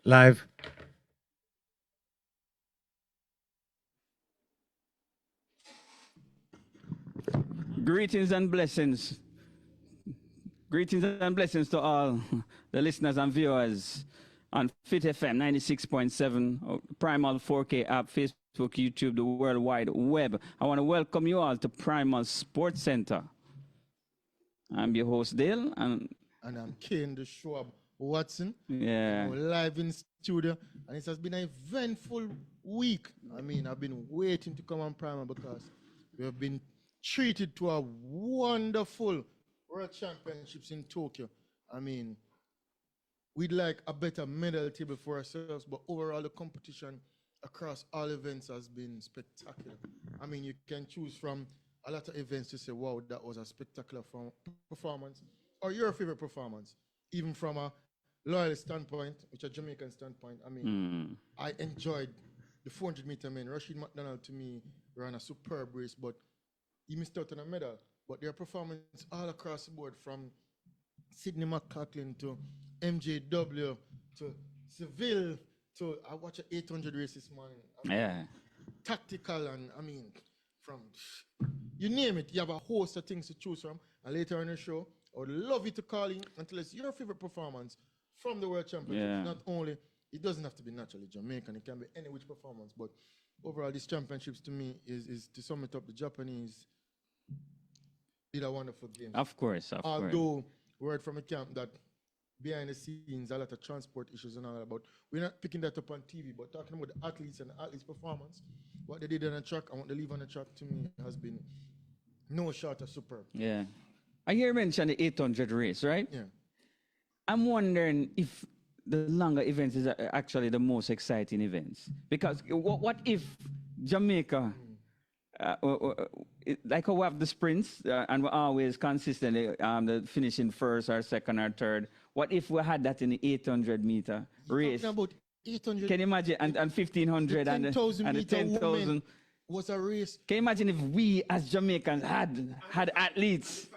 Live. Greetings and blessings. Greetings and blessings to all the listeners and viewers on Fit FM 96.7, Primal 4K app, Facebook, YouTube, the World Wide Web. I want to welcome you all to Primal Sports Center. I'm your host, Dale. And I'm Kane, the Schwab Watson. Yeah. Live in studio. And it has been an eventful week. I mean, I've been waiting to come on Primal because we have been treated to a wonderful World Championships in Tokyo. I mean, we'd like a better medal table for ourselves, but overall the competition across all events has been spectacular. I mean, you can choose from a lot of events to say, wow, that was a spectacular performance, or your favorite performance, even from a loyal standpoint, which a Jamaican standpoint. I mean, I enjoyed the 400-meter men. Rashid McDonald, to me, ran a superb race, but he missed out on a medal. But their performance all across the board, from Sidney McLaughlin to MJW to Seville to, I watched an 800 race this morning. Tactical, and I mean, from you name it, you have a host of things to choose from. And later in the show, I would love you to call in and tell us your favorite performance from the World Championships. Yeah. Not only, it doesn't have to be naturally Jamaican, it can be any which performance, but overall, these championships to me is to sum it up, the Japanese did a wonderful game. Of course. Although, word from a camp that behind the scenes, a lot of transport issues and all that, but we're not picking that up on TV, but talking about the athletes and the athletes' performance, what they did on the track and what they leave on the track, to me, has been no short of superb. Yeah. I hear you mention the 800 race, right? Yeah. I'm wondering if the longer events is actually the most exciting events. Because what if Jamaica, like how we have the sprints and we're always consistently finishing first or second or third, what if we had that in the 800-meter race? Talking about 800. Can you imagine? And 1500 and the 10,000. Was a race. Can you imagine if we as Jamaicans had athletes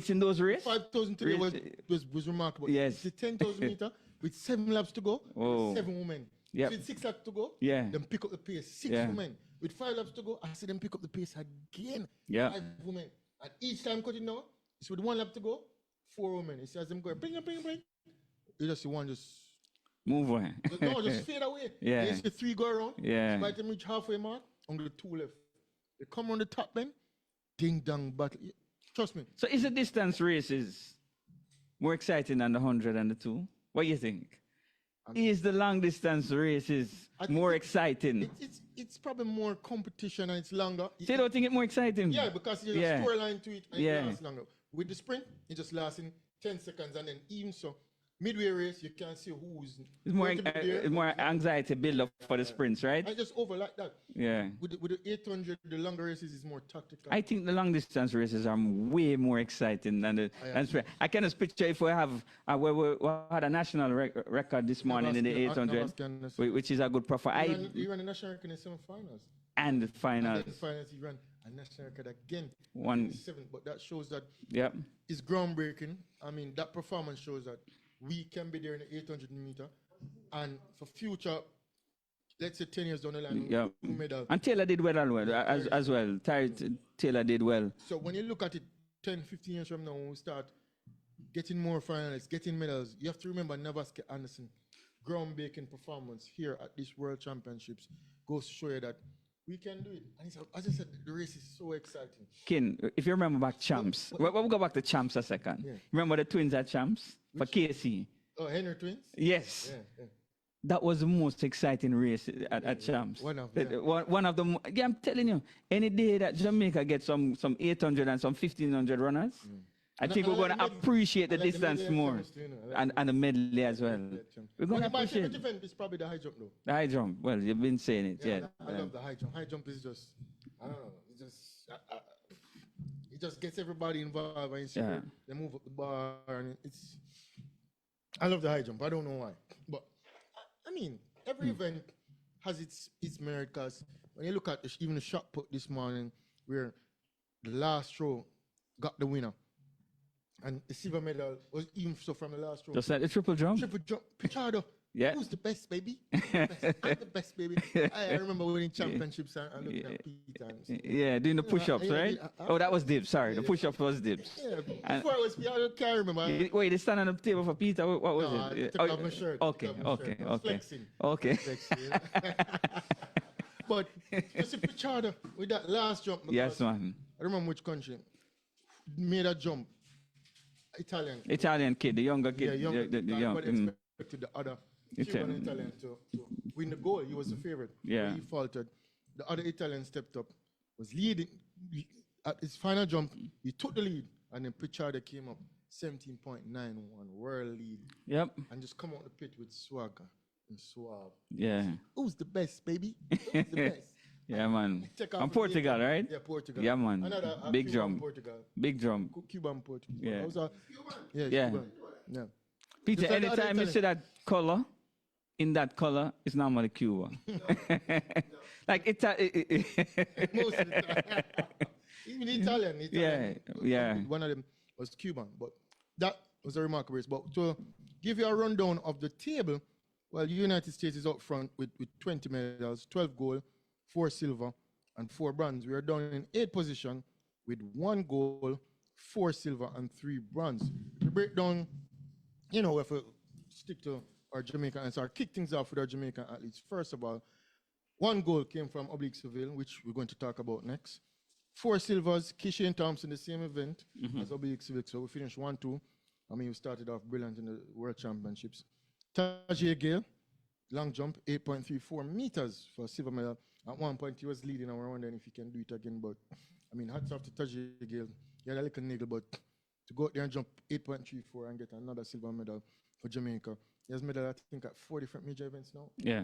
in those races? 5,000 today was remarkable. Yes. The 10,000 meter with 7 laps to go, 7 women. Yep. With 6 laps to go, Yeah. then pick up the pace. 6 women. With 5 laps to go, I see them pick up the pace again. Yeah. 5 women. And each time cutting now, it's with 1 lap to go, 4 women. It says them going, bring. You just see one just move on. no, just fade away. Yeah. You see 3 go around. Yeah. By the time reach halfway mark, only 2 left. They come on the top bend, ding dong battle. Trust me. So is the distance races more exciting than the 100 and the 2? What do you think? Is the long distance races more exciting? It's probably more competition and it's longer. So you don't think it's more exciting? Yeah, because there's a storyline to it and it lasts longer. With the sprint, it just lasts in 10 seconds, and then even so, midway race, you can't see who's It's more anxiety build up for the sprints, right? I just over like that. Yeah. With the 800, the longer races is more tactical. I think the long distance races are way more exciting than the sprint. I can just picture if we have we had a national record this morning in the 800, which is a good performance. He ran the national record in the semi-finals. And the finals. And the finals, he ran a national record again. One. 7, but that shows that it's groundbreaking. I mean, that performance shows that we can be there in the 800 meter, and for future, let's say 10 years down the line, medal. And Taylor did well as well. Taylor did well. So when you look at it 10, 15 years from now, when we start getting more finalists, getting medals, you have to remember Navaske Anderson, groundbreaking performance here at these World Championships goes to show you that we can do it. And as I said, the race is so exciting. Ken, if you remember back champs, we'll go back to champs a second. Yeah. Remember the twins at champs? For KC? Oh, Henry twins? Yes. Yeah. That was the most exciting race at champs. One of them. Yeah, I'm telling you, any day that Jamaica gets some 800 and some 1500 runners, I think we're going to appreciate the distance more. And the medley as well. We're going to appreciate it. Event is probably the high jump, though. The high jump. Well, you've been saying it, yeah. I love the high jump. High jump is just, I don't know, it just gets everybody involved, and you see they move up the bar, and I love the high jump. I don't know why. But, I mean, every event has its merit, because when you look at even the shot put this morning, where the last throw got the winner, and the silver medal was even so from the last row. Just like the triple jump? Triple jump. Pichardo Yeah. Who's the best, baby? Who's the best? I'm the best, baby. I remember winning championships and looking at Peter. Yeah, doing the push-ups, right? Oh, that was Dibs. Sorry, the push-up was Dibs. Yeah, And- before it was, I can't remember. Wait, they stand on the table for Peter. What was No, it? I took off my shirt. Okay, took off my okay, shirt. I was okay, flexing. okay. Flexing. But just a picture with that last jump. Yes, man. I remember which country made a jump. Italian kid, the younger kid. Yeah, young. The young. Everybody expected the other Cuban Italian to win the goal. He was the favorite. Yeah. But he faltered. The other Italian stepped up, was leading. At his final jump, he took the lead, and then Pichardo came up 17.91 world lead. Yep. And just come out the pit with swagger and suave. Yeah. Who's the best, baby? Who's the best? Yeah, man. Take off And the Portugal, lead. right? Yeah, Portugal. Yeah, man. Another Big Cuban drum. Portugal. Big drum. Cuban Portugal. Yeah. Yeah. Yeah. Cuban. Yeah. Peter, Just like the other anytime you Italian. see that color, in that color, it's normally Cuba. Like Most of the time. Even Italian. yeah. One of them was Cuban, but that was a remarkable race. But to give you a rundown of the table, well, the United States is up front with 20 medals, 12 gold, 4 silver, and 4 bronze. We are down in 8th position with 1 gold, 4 silver, and 3 bronze. We break down, we have to stick to our Jamaican and so kick things off with our Jamaican athletes. First of all, 1 gold came from Oblique Seville, which we're going to talk about next. 4 silvers, Kishane Thompson, the same event as Oblique Seville. So we finished 1-2. We started off brilliant in the World Championships. Tajay Gale, long jump, 8.34 meters for silver medal. At one point, he was leading, and we're wondering if he can do it again. But, hats off to Tajay Gale. He had a little niggle, but to go out there and jump 8.34 and get another silver medal for Jamaica. He has medal, I think, at 4 different major events now. Yeah.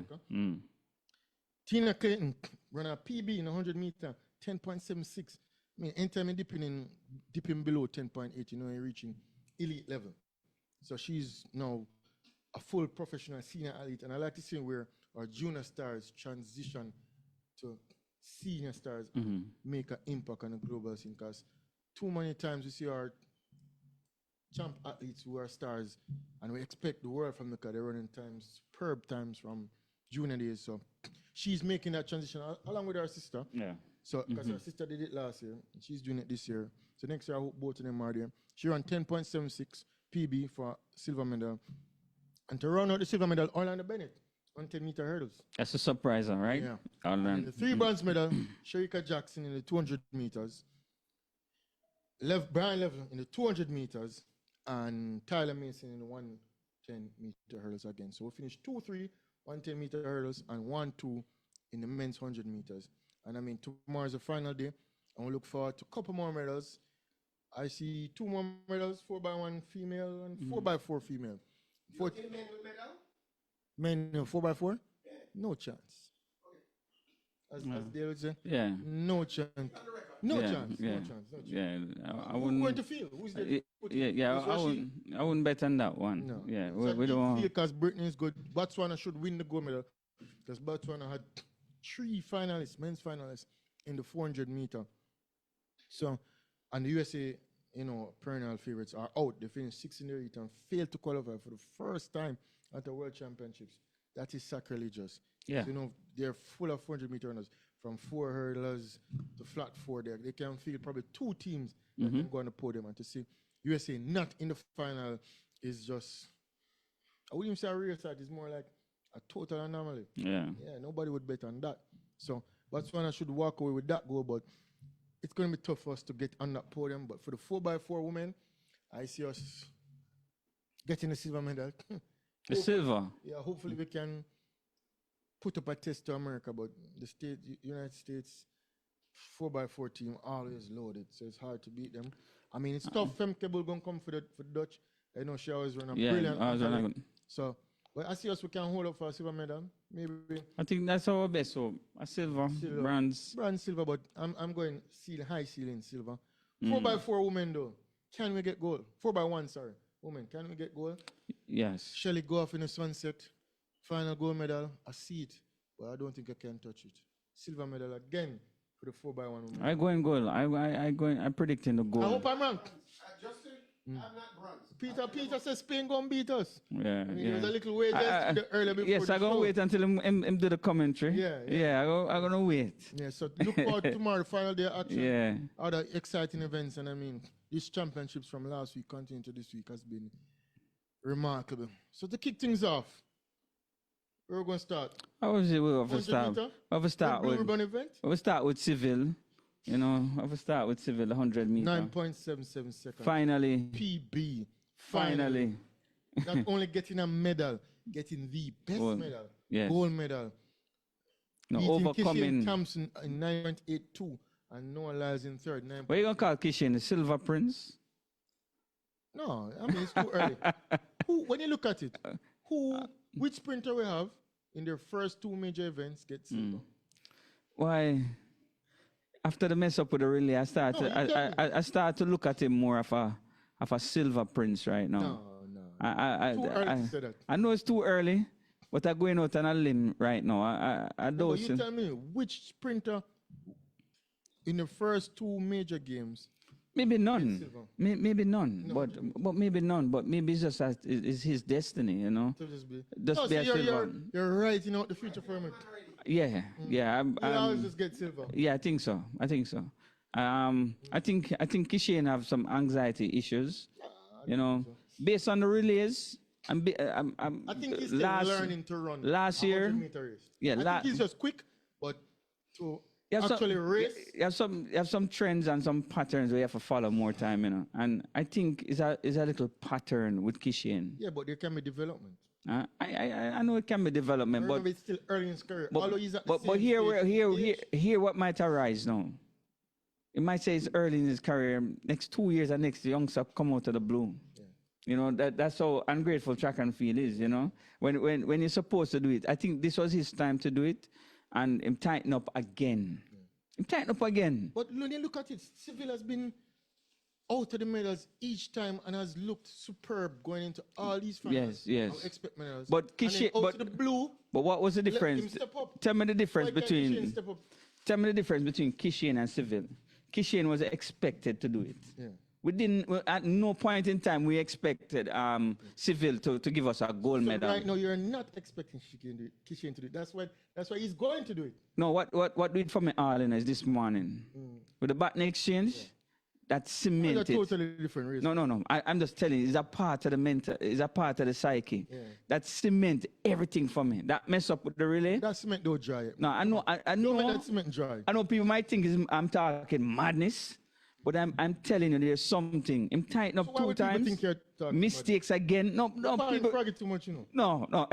Tina Clayton ran a PB in 100 meter, 10.76. Anytime dipping below 10.8, you're reaching elite level. So she's now a full professional senior athlete. And I like to see where our junior stars transition to senior stars and make an impact on the global scene. Because too many times we see our champ athletes who are stars, and we expect the world from them because they're running times, superb times from junior days. So she's making that transition along with her sister. Yeah. So, because her sister did it last year, and she's doing it this year. So next year, I hope both of them are there. She ran 10.76 PB for silver medal. And to run out the silver medal, Orlando Bennett on 10-meter hurdles. That's a surprise, right? Yeah. And The 3 bronze medal, Sherika Jackson in the 200 meters, Brian Level in the 200 meters, and Tyler Mason in the 110-meter hurdles again. So we finished 2-3, 110-meter hurdles, and 1-2 in the men's 100 meters. And tomorrow is the final day, and we look forward to a couple more medals. I see 2 more medals, 4x1 female and 4x4 female. Men with medal? Men 4x4? Yeah. No chance. Okay. As they would say, yeah. No chance. No chance. Yeah. No chance. No chance. Yeah. I Who's wouldn't. going to feel? Who's the I wouldn't bet on that one. No. Yeah. So We don't want. because Britain is good. Botswana should win the gold medal because Botswana had 3 finalists, men's finalists, in the 400 meter. So, and the USA, perennial favorites are out. They finished 6th in the heat and failed to qualify for the first time at the World Championships. That is sacrilegious. Yeah. So, they're full of 400-meter runners, from 4 hurdlers to flat 4 there. They can feel probably 2 teams that can go on the podium. And to see USA not in the final is just, I wouldn't even say a real sight. It's more like a total anomaly. Yeah. Yeah, nobody would bet on that. So Botswana should walk away with that goal, but it's going to be tough for us to get on that podium. But for the 4x4 women, I see us getting a silver medal. The silver. Yeah, hopefully we can put up a test to America, but the United States 4x4 team always loaded, so it's hard to beat them. It's tough. Femke will going to come for the Dutch. I know she always run a brilliant. So, but I see us we can hold up for a silver medal. Maybe. I think that's our best hope. A silver, bronze. Bronze, silver, but I'm going high ceiling silver. 4x4 women though. Can we get gold? 4x1, sorry. Women, can we get gold? Yes. Shelley go off in the sunset. Final gold medal. I see it, but I don't think I can touch it. Silver medal again for the 4x1 women. I go in gold. I'm predicting the gold. I hope I'm wrong. I'm not bronze. Peter says Spain gonna beat us. Yeah, I mean, yeah. there was a little wait earlier before Yes, the I'm gonna show. wait until him do the commentary. Yeah. I'm gonna wait. Yeah, so look forward to tomorrow, final day of action. Yeah. Other exciting events, and I mean, these championships from last week continue to this week has been remarkable. So to kick things off, we're going to start. How was it? We'll 100 start. meter? We'll start Blue with. ribbon event? We'll start with civil. You know, we'll start with civil. 100 meter. 9.77 seconds. Finally. PB. Finally. Not only getting a medal, getting the best medal. Yes. Gold medal. No, Beating overcoming. Kishan Thompson in 9.82 and Noah Lyles in third. 9. What are you gonna call Kishan? The Silver Prince? No, I mean, it's too early. When you look at it, which sprinter we have in their first two major events gets silver? Why? After the mess up with the relay, I start to look at him more of a Silver Prince right now. No. Too early to say that. I know it's too early, but I'm going out on a limb right now. I No, don't. but you tell me, which sprinter in the first two major games? Maybe none. silver? Maybe none. No, but maybe none. But maybe it's just it's his destiny, you know. To just be, Just Oh, be so a you're, silver. you're writing out the future for him. Yeah. You always just get silver. Yeah, I think so. I think Kishan have some anxiety issues, you know, based on the relays. I think he's still learning to run. Last year, 100-meter race. yeah, I think he's just quick, but to you have actually race. You have some trends and some patterns where you have to follow more time, you know. And I think it's a little pattern with Kishan. Yeah, but there can be development. I know it can be development, but it's still early in his career. Although he's at the but same stage. here what might arise now. It might say it's early in his career. Next 2 years, and next youngster come out of the blue. Yeah. You know that's how ungrateful track and field is. You know when you're supposed to do it. I think this was his time to do it, and him tighten up again. Him tighten up again. But when you look at it, Seville has been out of the medals each time and has looked superb going into all these finals. Yes. I expect medals. But Kishan, out to the blue. But what was the Let him difference? step up. Tell me the difference Why can't Kishan between. step up? Tell me the difference between Kishan and Seville. Kishan was expected to do it. Yeah. We didn't. At no point in time we expected Seville to give us a gold medal. Right now, you're not expecting Kishan to do it. That's why he's going to do it. No, what did for me, Arlen, is this morning with the Baton exchange. That It's a cemented. totally different race. No. I'm just telling you, it's a part of the mental, it's a part of the psyche. Yeah. That cement everything for me. That mess up with the relay. That cement don't dry yet. No, I know. Don't let that cement dry. I know people might think I'm talking madness, but I'm telling you, there's something. I'm tighten up So why two would people times. think you're talking Mistakes again. No, people. Frog it too much, you know. No.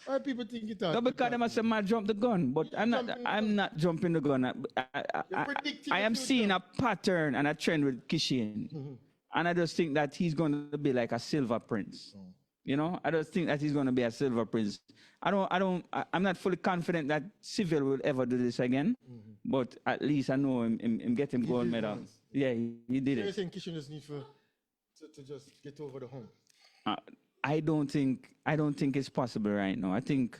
Why people think you talk? No, because they must say, "Man, jump the gun," but I'm not jumping the gun. I am seeing a pattern and a trend with Kishan, and I just think that he's going to be like a silver prince. You know, I just think that he's going to be a silver prince. I'm not fully confident that Seville will ever do this again, but at least I know him get him gold did medal. once. Yeah, he did You're it. saying Kishan just needs to just get over the hump. I don't think it's possible right now. I think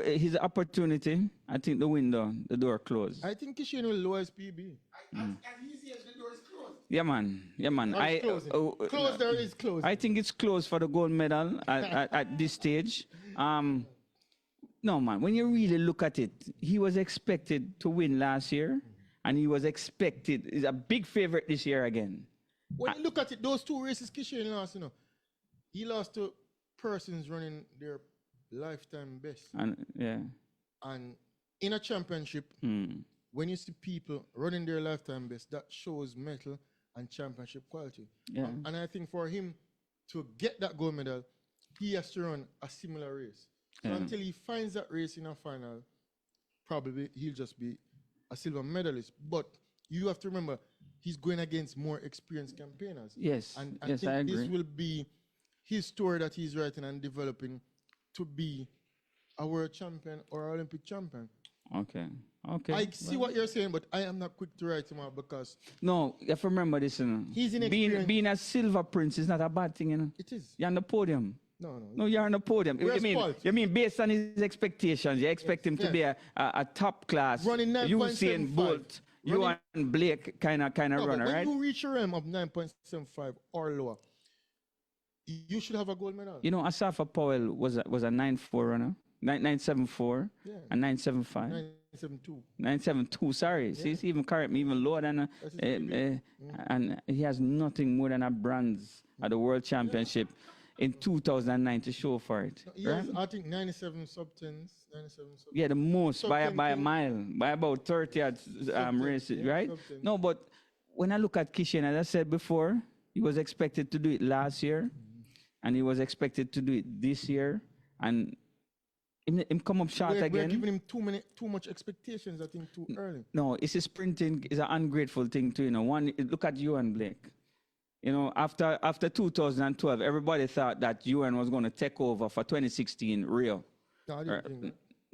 his opportunity. I think the door closed. I think Kishan will lower his PB. As easy as the door is closed. Yeah, man. Or it's closing. Close there is closed. I think it's close for the gold medal at this stage. No, man. When you really look at it, he was expected to win last year, and he was expected. He's a big favorite this year again. When you look at it, those two races Kishan lost, you know, he lost to persons running their lifetime best. And yeah. And in a championship, when you see people running their lifetime best, that shows medal and championship quality. Yeah. And I think for him to get that gold medal, he has to run a similar race. So until he finds that race in a final, probably he'll just be a silver medalist. But you have to remember, he's going against more experienced campaigners. Yes. And I Yes, think I agree. this will be his story that he's writing and developing to be a world champion or Olympic champion. Okay. I see what you're saying, but I am not quick to write him out because No, you have to remember this. You know. He's inexperienced. Being a silver prince is not a bad thing, you know. it is. You're on the podium. No. No, you're on the podium. Where's Paul? You mean based on his expectations, you expect him to be a top class Running 9.75. Usain Bolt. You and Blake kind of No, but runner, when right? you reach a rim of 9.75 or lower, you should have a gold medal. You know, Asafa Powell was a 9.4 runner, 9.74 Yeah. and 9.75. 9.72. 9.72, sorry. See, he's even correct me, even lower than That's his PB. and he has nothing more than a bronze at the World Championship in 2009 to show for it. He Right? has, I think, 97 sub-10s. 97 sub Yeah, the most by a 10K. mile, by about 30 at races, yeah, right? sub-10. No, but when I look at Kishen, as I said before, he was expected to do it last year, and he was expected to do it this year, and him come up short We're again. giving him too much expectations, I think, too early. No, it's a sprinting is an ungrateful thing too. You know, look at you and Blake. You know, after 2012, everybody thought that UN was going to take over for 2016 Rio. No, I didn't think that.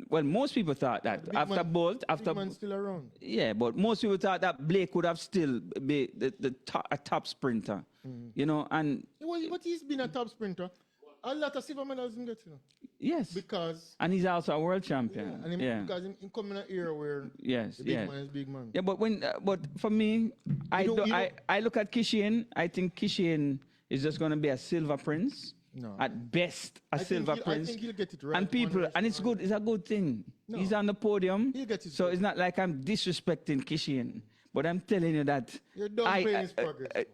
Well, most people thought that after Bolt, Big man still around. yeah, but most people thought that Blake would have still be a top sprinter. You know, and But he's been a top sprinter. A lot of silver medals he gets, you know. yes, Because and he's also a world champion. and him, Yeah, because him come in an era where yes, the big yeah. man is big man. Yeah, but for me, I look at Kishian. I think Kishian is just going to be a silver prince. No. At best, a I think silver I prince. think he'll get it right. And people, and it's good. It's a good thing. No. He's on the podium. He'll get it So right. it's not like I'm disrespecting Kishian, but I'm telling you that You're downplaying his progress.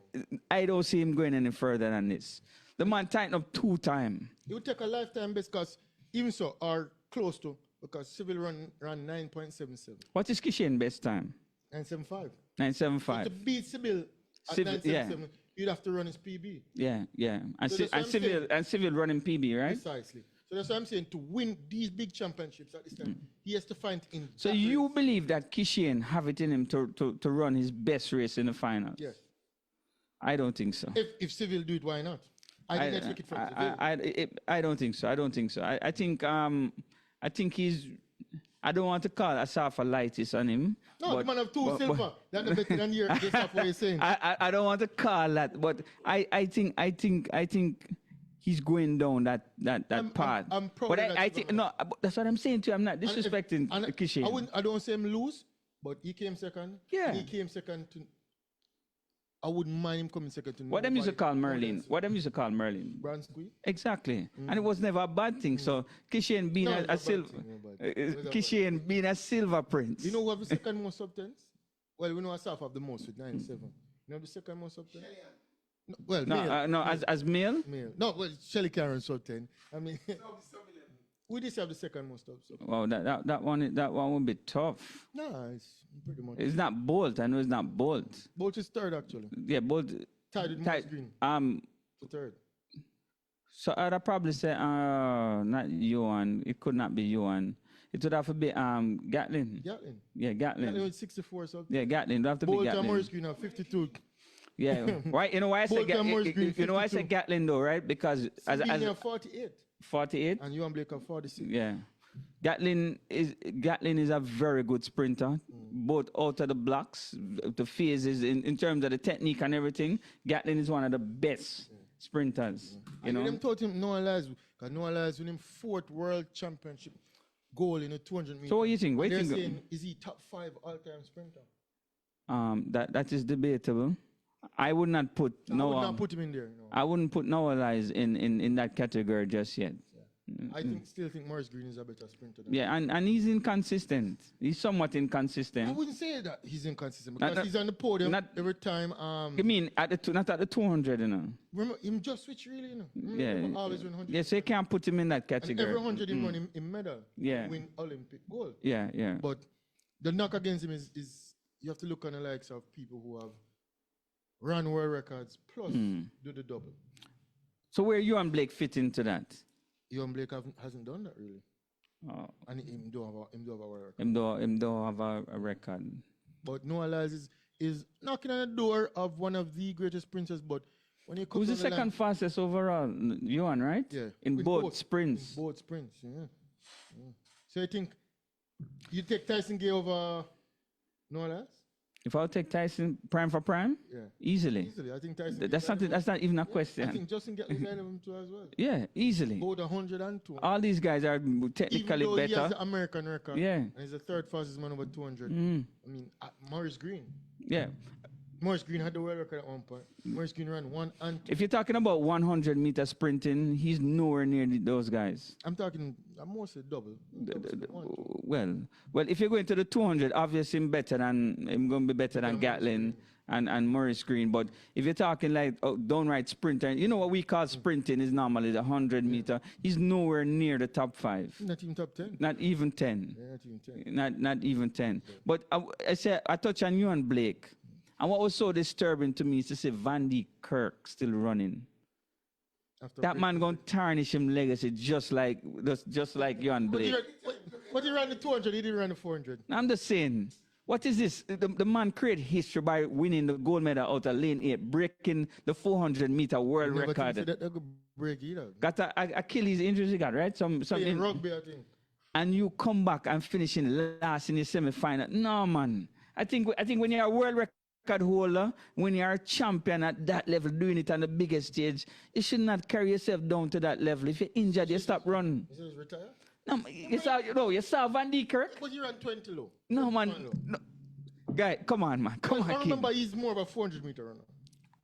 I don't see him going any further than this. The man tightened up 2 times. It would take a lifetime best because even so, are close to, because Civil ran 9.77, What is Kishian best time? 9.75. 9.75. To beat Civil at Civil, 9.77, yeah. you'd have to run his PB. Yeah, yeah. And, So ci- that's what and I'm civil saying. and civil running PB, right? Precisely. So that's what I'm saying. To win these big championships at this time, he has to find in. So that you race. believe that Kishian have it in him to run his best race in the finals? Yes. I don't think so. If Civil do it, why not? I didn't expect it from Civil. I don't think so. I don't think so. I think he's. I don't want to call Asafa lightest on him. No, the man have two silver. That's the better than your. That's what you're saying. I don't want to call that, but I think he's going down that path. I'm proud but of that I think development. no. That's what I'm saying to you. I'm not And if- disrespecting and Kishian. I don't say him lose, but he came second. Yeah. He came second to. I wouldn't mind him coming second to. What them used to nobody call more Merlin? than What them used to call Merlin? Brand squeak. Exactly, and it was never a bad thing. So Kishian being No, a it's not a silver, bad thing, no bad thing. It's not a bad Kishian being a silver prince. You know who have the second most sub-10s? Well, we know Asaf have the most with 97. You know the second most sub-10? No, well, no, male. no, as male. Male. No, well, Shelly Karen sub-10. I mean, we just have the second most sub. Wow, that one would be tough. No, it's pretty much. It's not Bolt. I know it's not Bolt. Bolt is third, actually. Yeah, Bolt. Tied with Morris Green. To third. So I'd probably say not Johan. It could not be Johan. It would have to be Gatlin. Gatlin. Yeah, Gatlin Gatlin. with 64 sub. Yeah, Gatlin. It would have to be Bolt and Morris Gatlin. Green have 52. Yeah. Why? You know why I say Bolt and Morris Green, You know why I say 52. Gatlin though, right? Because as Sabine have 48. 48. And Johan Blake have 46. Yeah. Gatlin is a very good sprinter, both out of the blocks, the phases, in terms of the technique and everything. Gatlin is one of the best sprinters. You know. Them taught him no lies, because no lies with him 4th world championship goal in a 200 meters. So what do you think? What do They're you think? saying, is he top 5 all-time sprinter? That is debatable. I would not put I would not put him in there. No. I wouldn't put Noah Lies in that category just yet. I still think Morris Green is a better sprinter than Yeah, and he's inconsistent. He's somewhat I inconsistent. wouldn't say that he's inconsistent because Not- he's on the podium not- every time. You mean not at the 200, you know? Remember, him just switch really, you know. Yeah. Remember, always win 100. Yeah, so you can't put him in that And category. every 100 him won in medal. Yeah. Win Olympic gold. Yeah, yeah. But the knock against him is you have to look on the likes of people who have run world records plus do the double. So where you and Blake fit into that? Johan Blake hasn't done that really. Oh, And him don't have a world record. him don't have a record. But Noah Lyles is knocking on the door of one of the greatest sprinters. But when you come Who's the down second fastest overall? Johan, right? Yeah. In With both sprints. In both sprints, yeah. So I think you take Tyson Gay over Noah Lyles? If I'll take Tyson prime for prime, Yeah. easily. Easily. I think Tyson. That's not even a I question. think Justin get ahead of him too as well. Yeah, easily. Go to 102. All these guys are technically Even though he has better. the American record. Yeah. And he's the third fastest man over 200. Mm. I mean, Maurice Green. Yeah. Maurice Green had the world record at one point. Maurice Green ran 1 and 2. If you're talking about 100-meter sprinting, he's nowhere near those guys. I'm mostly double. Well, if you're going to the 200, obviously I'm going to be better than Gatlin and Maurice Green. But if you're talking like downright sprinter, you know what we call sprinting is normally the 100-meter. He's nowhere near the top 5. Not even top 10. Not even 10. Yeah, not even 10. Not even 10. But I touch on you and Blake. And what was so disturbing to me is to see Van de Kirk still running. That man going to tarnish him legacy just like you and Blake. But he ran the 200, he didn't run the 400. I'm just saying, what is this? The man created history by winning the gold medal out of lane 8, breaking the 400-meter world record. That could break either. Got a Achilles injury, he got, right? In rugby, I think. And you come back and finishing last in the semi-final. No, man. I think when you're a world record holder, when you're a champion at that level, doing it on the biggest stage, you should not carry yourself down to that level. If you're injured, you stop running. Is he retire? No, you saw Van de Kirk. But he ran 20 low. No, man. No. Guy, come on, man. Come on, I remember he's more of a 400-meter runner.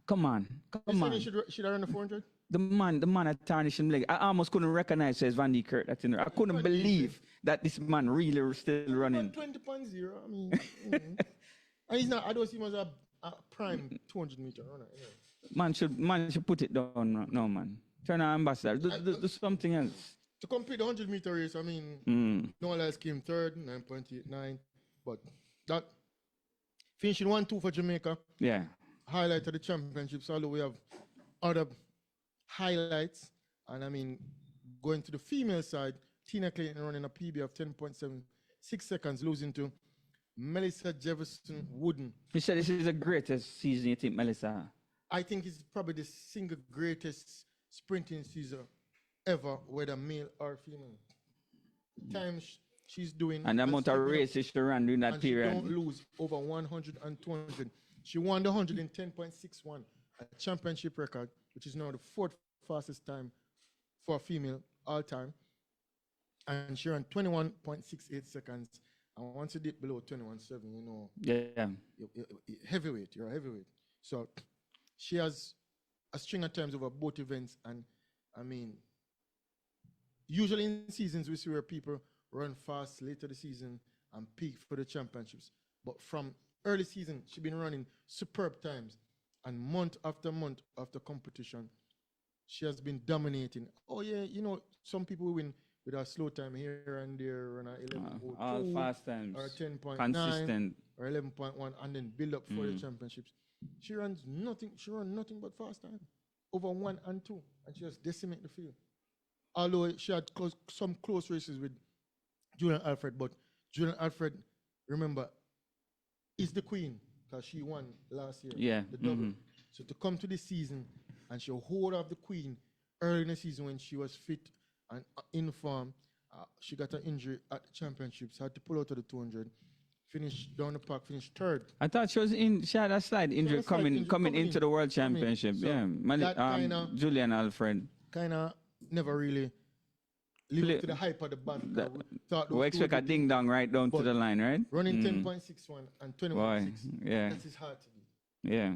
Come on. He should have run the 400? The man had tarnished him leg. I almost couldn't recognize his Van de Kirk. I couldn't believe that this man really was still running. 20.0. I mean, and he's not. I don't see him as a prime 200-meter runner. Anyway. Man should put it down. No, man. Turn on ambassador. Do something else. To complete the 100-meter race, I mean, no one else came third, 9.89. But that finishing 1-2 for Jamaica. Yeah. Highlight of the championships. Although we have other highlights, and I mean, going to the female side, Tina Clayton running a PB of 10.76 seconds, losing to Melissa Jefferson Wooden. You said this is the greatest season you think, Melissa? I think it's probably the single greatest sprinting season ever, whether male or female. Times she's doing. And the amount of races she ran during that period. She don't lose over 100 and 200. She won the 100 in 10.61, a championship record, which is now the 4th fastest time for a female all time. And she ran 21.68 seconds. And once you dip below 21.7, you know, yeah, you're a heavyweight. So she has a string of times over both events. And I mean, usually in seasons, we see where people run fast later the season and peak for the championships. But from early season, she's been running superb times. And month after competition, she has been dominating. Oh, yeah, you know, some people win with a slow time here and there, run a 11.02. All fast times. Or 10.9. Consistent. Or 11.1, and then build up for the championships. She runs nothing but fast time. Over 1 and 2. And she just decimates the field. Although she had some close races with Julian Alfred, but Julian Alfred, remember, is the queen because she won last year. Yeah. The double. So to come to this season and she hold of the queen early in the season when she was fit and in form, she got an injury at the championships, had to pull out of the 200, finish down the park, finish third. I thought she had a slight injury coming into the World Championship. So yeah, Julian Alfred. Kind of never really lived up to the hype of the battle. We expect a ding dong right down to the line, right? Running 10.61 and 21.6. Yeah. That is hard to do. Yeah.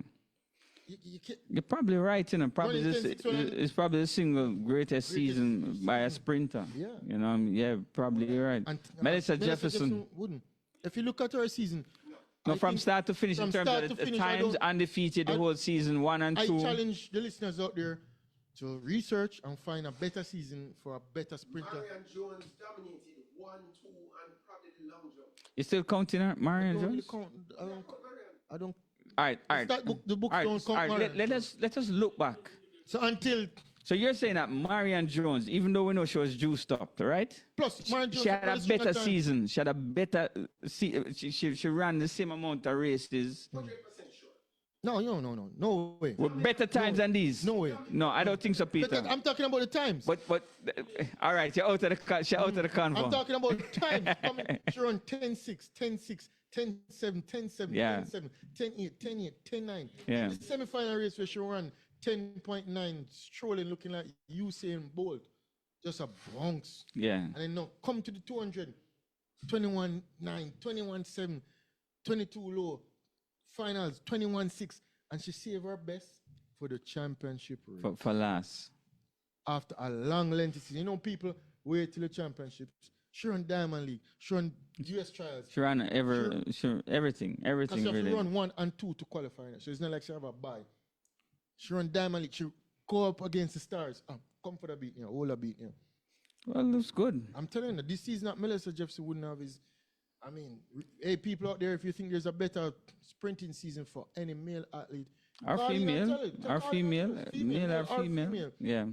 You You're probably right, you know. Probably Running 10.61 it's probably the single greatest season by a sprinter. Yeah. You know, yeah, probably you're right. And, Melissa Jefferson wouldn't. If you look at her season, no, from start to finish in terms of the times undefeated the whole season 1 and 2. I challenge the listeners out there to research and find a better season for a better sprinter. Marian Jones dominated 1, 2, and probably the long jump. You still counting her, Marian I don't Jones? really count. I don't. All right. The books don't count. All right. Let us look back. So you're saying that Marian Jones, even though we know she was juiced up, right? Plus, Marian Jones she had a better season. She had a better. She ran the same amount of races. 100% sure. No way. With better times than these. No way. No, I don't think so, Peter. Because I'm talking about the times. But all right, you're out of the convo. I'm talking about times. She run 10.6, 10.6, 10-7, 10-7, Yeah. 10-7, 10-8, 10-8, 10-9. Yeah. The semi-final race where she ran 10.9, strolling, looking like Usain Bolt. Just a bounce. Yeah. And then now come to the 200, 21-9, 21-7, 22 low, finals, 21-6. And she saved her best for the championship race. For last. After a long lengthy season. You know, people wait till the championships. She run Diamond League. She run US Trials. She ran everything Because she have really. to run 1 and 2 to qualify. So it's not like she have a bye. She run Diamond League. She go up against the stars. Come for the beat, hold a beat. Well, looks good. I'm telling you, this season that Melissa Jefferson wouldn't have is, hey, people out there, if you think there's a better sprinting season for any male athlete, Or call in and female. tell it. Or Call female. it. Male or female. Yeah.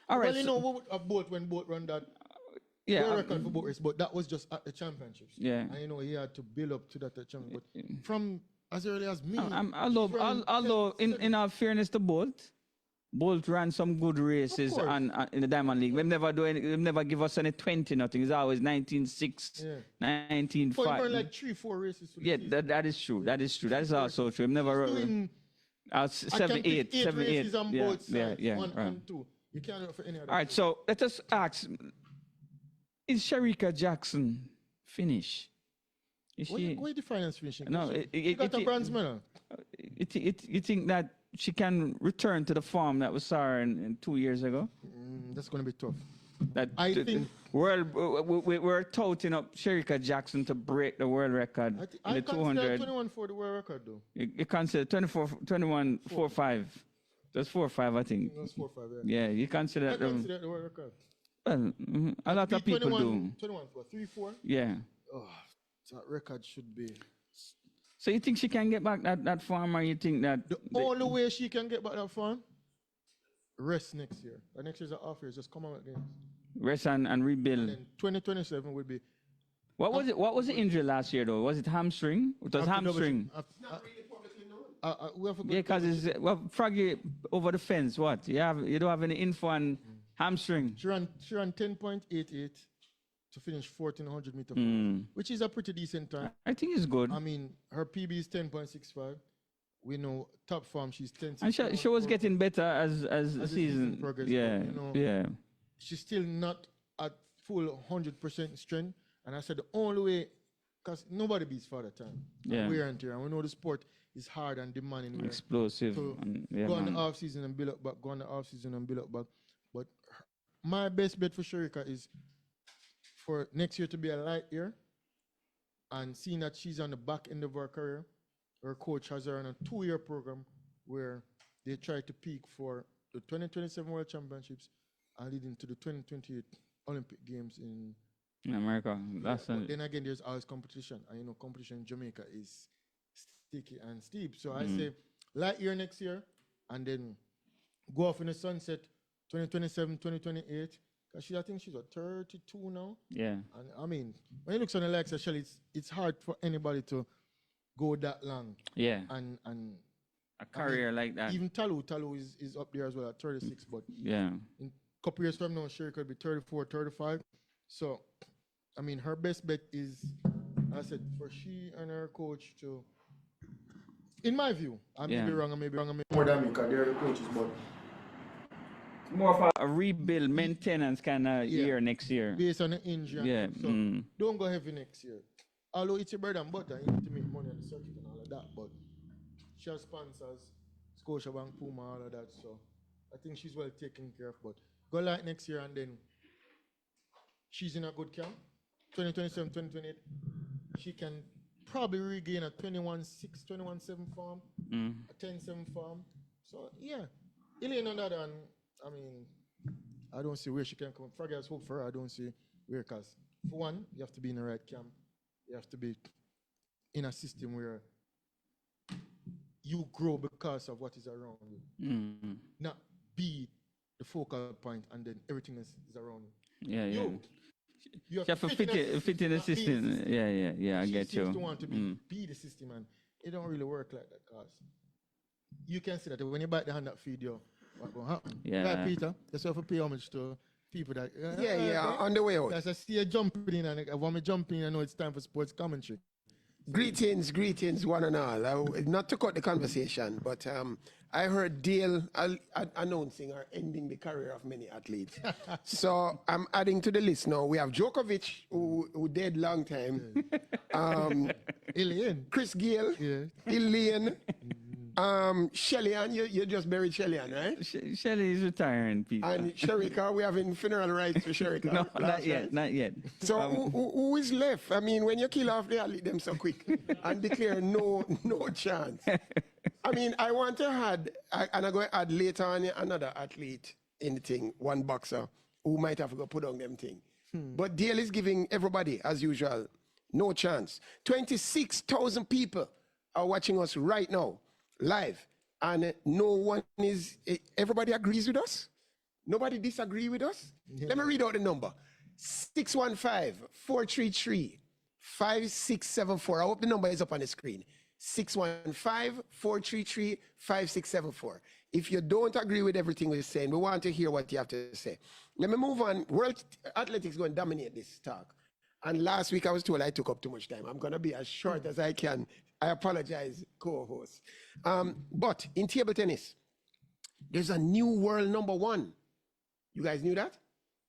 All right. Well, you know, what would both when both run that world record for both races, but that was just at the championships. Yeah. And you know, he had to build up to that championship. But from as early as me, Although in all fairness to Bolt ran some good races Of course. in the Diamond League. They never give us any 20 nothing. It's always 19-6, Yeah. 19-5. for him run like 3-4 races. For the Yeah, season. that is true. That is true. That is also true. He never Doing, 7, 8, 7, 8. races on Yeah, both sides, yeah, 1 right. and 2. You can't do it for any other. All right, so let us ask: is Sharika Jackson finished? Is she? Why the finance finishing? No, she got a bronze medal. You think that she can return to the form that we saw her in 2 years ago? That's going to be tough. That I think- we're touting up Sharika Jackson to break the world record in the I consider 200. 21 for the world record, though. You consider 21, 4, 5. That's 4 or 5, I think. That's 4-5, yeah. Yeah, you consider I that. consider the world record. Well, a lot of people 21, do. 21 for 3-4. Yeah. Oh, that record should be. So you think she can get back that form, or you think that The only way she can get back that form, rest next year. Next year's an off year, just come out again. rest and rebuild? And then 2027 would be. What was it? What was the injury last year though? Was it hamstring? It was hamstring. Not really publicly known. We have to go Yeah, because it's Froggy over the fence. What you don't have any info on hamstring. She ran 10.88 to finish 1400 meter, which is a pretty decent time. I think it's good. I mean, her PB is 10.65. We know top form she's 10. And she was getting better as the season progressed. Yeah, You know, yeah. She's still not at full 100% strength. And I said the only way, because nobody beats Father Time. Yeah. Wear and tear. And we know the sport is hard and demanding. Explosive. So And, yeah, go on man. the off season and build up back. Go on the off season and build up back. But my best bet for Sharika is for next year to be a light year. And seeing that she's on the back end of her career, her coach has her on a 2-year program where they try to peak for the 2027 World Championships and leading to the 2028 Olympic Games in America. That's but then again, there's always competition. And you know, competition in Jamaica is sticky and steep. So I say light year next year and then go off in the sunset 2027, 2028. Because I think she's 32 now. yeah. And I mean, when you look on the likes of Shelly, it's hard for anybody to go that long. Yeah. And A career like that. even Talu is up there as well at 36. But Yeah. in a couple years from now, sure, it could be 34, 35. So, I mean, her best bet is, I said, for she and her coach to, in my view, I may be wrong, more than me, because they're the coaches, but More of a rebuild, maintenance kind of year next year. based on the injury, and Yeah, stuff, so don't go heavy next year. Although it's your bread and butter, you need to make money on the circuit and all of that, but she has sponsors, Scotiabank, Puma, all of that, so I think she's well taken care of, but go light next year and then she's in a good camp. 2027, 2028, she can probably regain a 21-6, 21-7 form, a 10-7 form. So, yeah. Elaine on that, and I mean, I don't see where she can come. Froggy has hope for her. I don't see where, because for one, you have to be in the right camp. You have to be in a system where you grow because of what is around you. Not be the focal point and then everything else is around you. Yeah, yeah. You You have to fit in the not be system. Yeah, I She get seems you. to want to be the system, and it don't really work like that, cause you can see that when you bite the hand that feed you, what will happen? Yeah. Right, Peter? Just have to pay homage to people that. Yeah, on the way out. As I see you jumping in, and when me jumping, I know it's time for sports commentary. Greetings, one and all. Not to cut the conversation, but I heard Dale announcing or ending the career of many athletes. So I'm adding to the list now. We have Djokovic, who dead long time. Alien. Chris Gayle, Yeah. Elaine, Shellyan. You just buried Shellyan, right? Shelly is retiring, Peter. And Sherika, we having funeral rites for Sherika. No, not last yet, night. not yet. So who is left? I mean, when you kill off the athlete them so quick and declare no chance. I mean, I want to add, and I'm going to add later on another athlete in the thing, one boxer who might have to go put on them thing. But Dale is giving everybody, as usual, no chance. 26,000 people are watching us right now, live. And no one is, everybody agrees with us? Nobody disagree with us? Yeah. Let me read out the number. 615-433-5674. I hope the number is up on the screen. 615-433-5674. If you don't agree with everything we're saying, we want to hear what you have to say. Let me move on. World Athletics going to dominate this talk. And last week I was told I took up too much time. I'm going to be as short as I can. I apologize, co-host. But in table tennis, there's a new world number one. You guys knew that?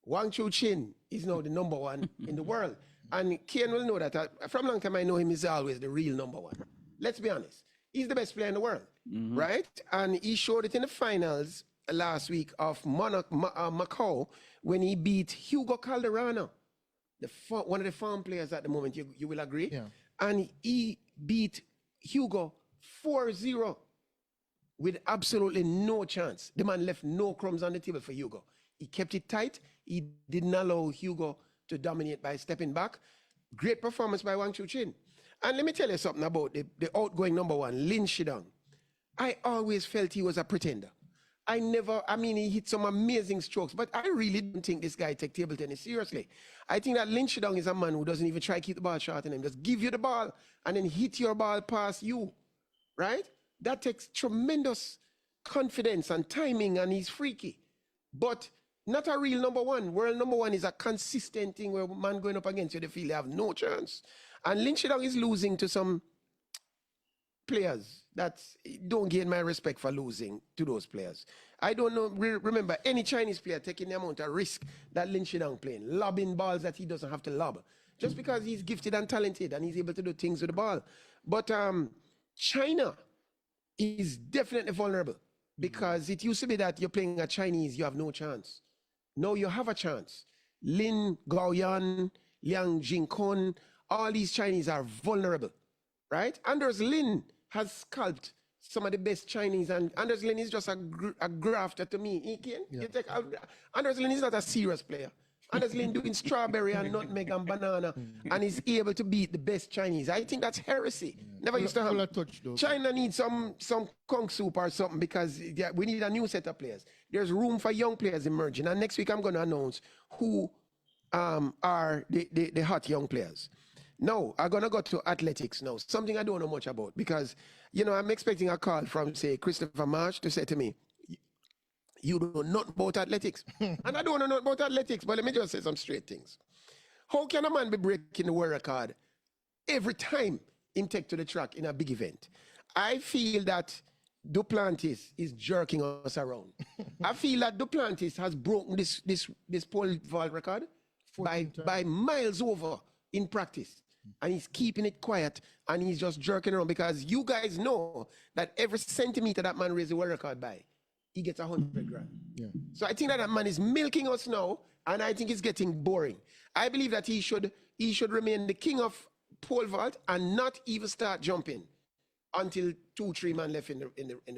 Wang Chu-Chin is now the number one in the world. And Kian will know that from a long time I know him is always the real number one. Let's be honest. He's the best player in the world, right? And he showed it in the finals last week of Macau when he beat Hugo Calderano, one of the farm players at the moment, you will agree? Yeah. And he beat Hugo 4-0 with absolutely no chance. The man left no crumbs on the table for Hugo. He kept it tight. He didn't allow Hugo to dominate by stepping back. Great performance by Wang Chu-Chin. And let me tell you something about the outgoing number one, Lin Shidong. I always felt he was a pretender. He hit some amazing strokes, but I really don't think this guy take table tennis seriously. I think that Lin Shidong is a man who doesn't even try to keep the ball short on him. Just give you the ball and then hit your ball past you, right? That takes tremendous confidence and timing, and he's freaky. But not a real number one. World number one is a consistent thing where man going up against you, they feel they have no chance. And Lin Shidong is losing to some players that don't gain my respect for losing to those players. I don't know, remember any Chinese player taking the amount of risk that Lin Shidong playing, lobbing balls that he doesn't have to lob, just because he's gifted and talented and he's able to do things with the ball. But China is definitely vulnerable because it used to be that you're playing a Chinese, you have no chance. Now you have a chance. Lin Gaoyan, Liang Jingkun, all these Chinese are vulnerable, right? Anders Lin has scalped some of the best Chinese, and Anders Lin is just a grafter to me. Anders Lin is not a serious player. Anders Lin doing strawberry and nutmeg and banana, and he's able to beat the best Chinese. I think that's heresy. Never used to have. China needs some kung soup or something because we need a new set of players. There's room for young players emerging, and next week I'm going to announce who are the hot young players. Now, I'm going to go to athletics now, something I don't know much about because, I'm expecting a call from, say, Christopher Marsh to say to me, you don't know nothing about athletics. And I don't know nothing about athletics, but let me just say some straight things. How can a man be breaking the world record every time him take to the track in a big event? I feel that Duplantis is jerking us around. I feel that Duplantis has broken this pole vault record by miles over in practice. And he's keeping it quiet and he's just jerking around because you guys know that every centimeter that man raises the world record by, he gets 100 grand. Yeah. So I think that man is milking us now, and I think it's getting boring. I believe that he should remain the king of pole vault and not even start jumping until 2-3 men left in the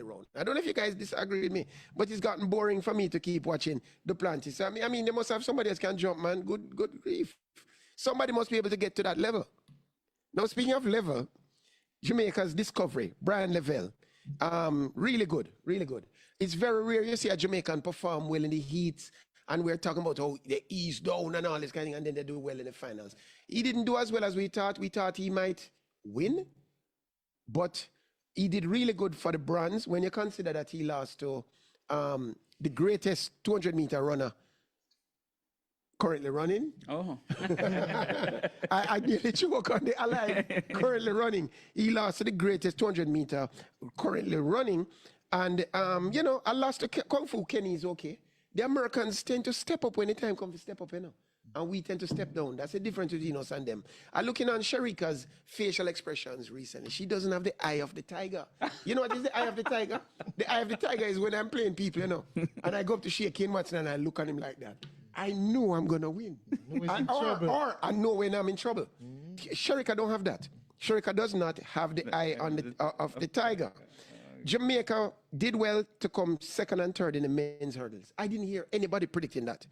round. I don't know if you guys disagree with me, but it's gotten boring for me to keep watching Duplantis. I mean, they must have somebody else can jump, man. Good grief. Somebody must be able to get to that level. Now, speaking of level, Jamaica's discovery, Brian Lavelle, really good, really good. It's very rare you see a Jamaican perform well in the heats, and we're talking about how they ease down and all this kind of thing, and then they do well in the finals. He didn't do as well as we thought. We thought he might win, but he did really good for the bronze when you consider that he lost to the greatest 200-meter runner currently running. Oh. I nearly choke on the alive, currently running. He lost to the greatest 200-meter, currently running. And, you know, I lost to Kung Fu. Kenny is okay. The Americans tend to step up when the time comes to step up, you know. And we tend to step down. That's the difference between us and them. I'm looking on Sharika's facial expressions recently. She doesn't have the eye of the tiger. You know what is the eye of the tiger? The eye of the tiger is when I'm playing people, you know. And I go up to Shea Kane Watson and I look at him like that. I know I'm going to win. Or I know when I'm in trouble. Sharika don't have that. Sharika does not have the eye on the, of the tiger. Jamaica did well to come second and third in the men's hurdles. I didn't hear anybody predicting that.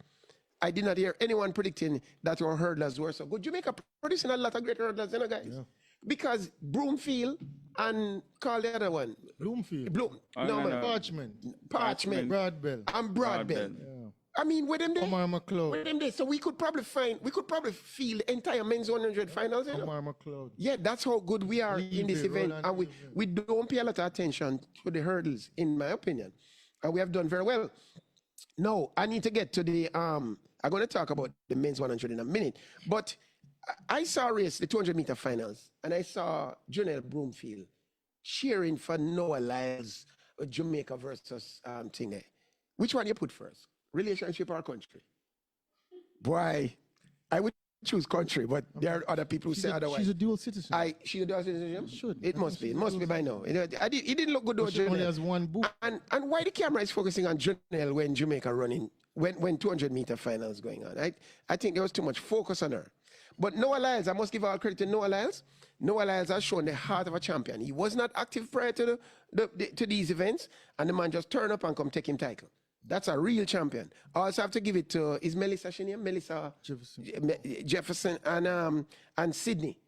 I did not hear anyone predicting that our hurdlers were so good. Jamaica producing a lot of great hurdlers, you know, guys. Yeah. Because Broomfield and call the other one. Bloomfield. No. Parchment. Broadbell. And Broadbell. Yeah. I mean, with them there. Omar McLeod. With them there. So we could probably feel the entire men's 100 finals. You know? Omar McLeod. Yeah, that's how good we are in this event. And we don't pay a lot of attention to the hurdles, in my opinion. And we have done very well. Now, I need to get to the, I'm going to talk about the men's 100 in a minute. But I saw a race, the 200-meter finals, and I saw Jonelle Broomfield cheering for Noah Lyles, Jamaica versus thing there. Which one you put first? Relationship or country? Boy, I would choose country, but there are other people who say otherwise. She's a dual citizen. She's a dual citizen? Should. It must be. It must be by now. It didn't look good though, She only has one book. And why the camera is focusing on Jonelle when Jamaica running, when 200-meter finals going on? I think there was too much focus on her. But Noah Lyles, I must give all credit to Noah Lyles. Noah Lyles has shown the heart of a champion. He was not active prior to to these events, and the man just turned up and come take him title. That's a real champion. I also have to give it to, is Melissa she name? Melissa Jefferson and Sydney.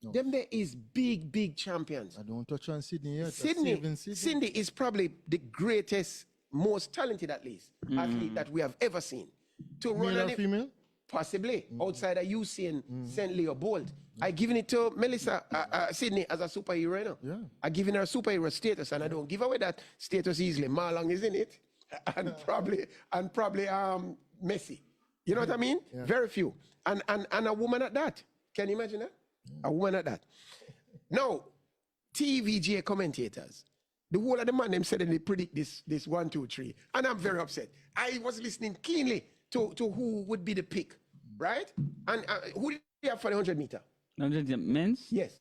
No. Them there is big champions. I don't touch on Sydney yet. Sydney is probably the greatest, most talented at least, athlete that we have ever seen. To run Male or female? Possibly, outside of UC and St. Leo Bold. I given it to Melissa Sydney as a superhero, you know? Yeah. I given her superhero status, and I don't give away that status easily. Marlon is in it, and probably Messi. You know what I mean? Yeah. Very few. And a woman at that. Can you imagine that? A woman at that. Now, TVGA commentators, the whole of the man them said they predict this 1, 2, 3, and I'm very upset. I was listening keenly to who would be the pick, right? And who did you have for the 100-meter? 100 men's? Yes.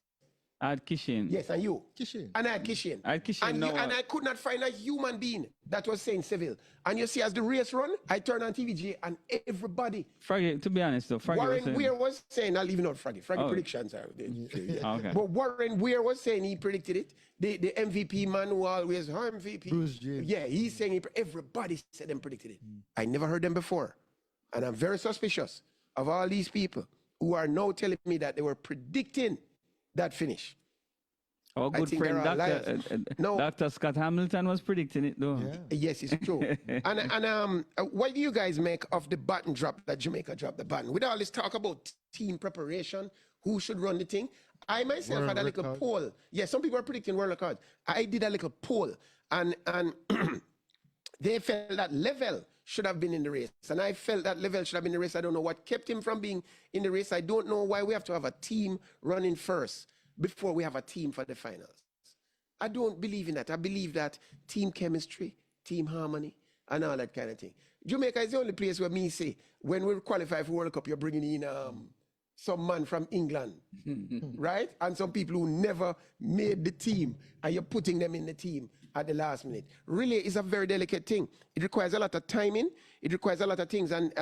I had Kishin. Yes, and you? Kishin. And I had Kishin. And I could not find a human being that was saying Seville. And you see, as the race run, I turned on TVG and everybody. Fraggy, to be honest though, Fraggy Warren Weir was saying, I'll leave it out Fraggy. Fraggy predictions are. Okay. But Warren Weir was saying he predicted it. The MVP man who always, MVP. Bruce James. Yeah, he's saying everybody said them predicted it. I never heard them before. And I'm very suspicious of all these people who are now telling me that they were predicting that finish. Our good friend Dr. Scott Hamilton was predicting it though. Yeah. Yes, it's true. and what do you guys make of the baton drop that Jamaica dropped the baton? With all this talk about team preparation, who should run the thing, I myself had a little poll. Yeah, some people are predicting world records. I did a little poll and they felt that Level should have been in the race. And I felt that Level should have been in the race. I don't know what kept him from being in the race. I don't know why we have to have a team running first before we have a team for the finals. I don't believe in that. I believe that team chemistry, team harmony, and all that kind of thing. Jamaica is the only place where me say, when we qualify for World Cup, you're bringing in some man from England, right? And some people who never made the team, and you're putting them in the team at the last minute. Really, it's a very delicate thing. It requires a lot of timing. It requires a lot of things. And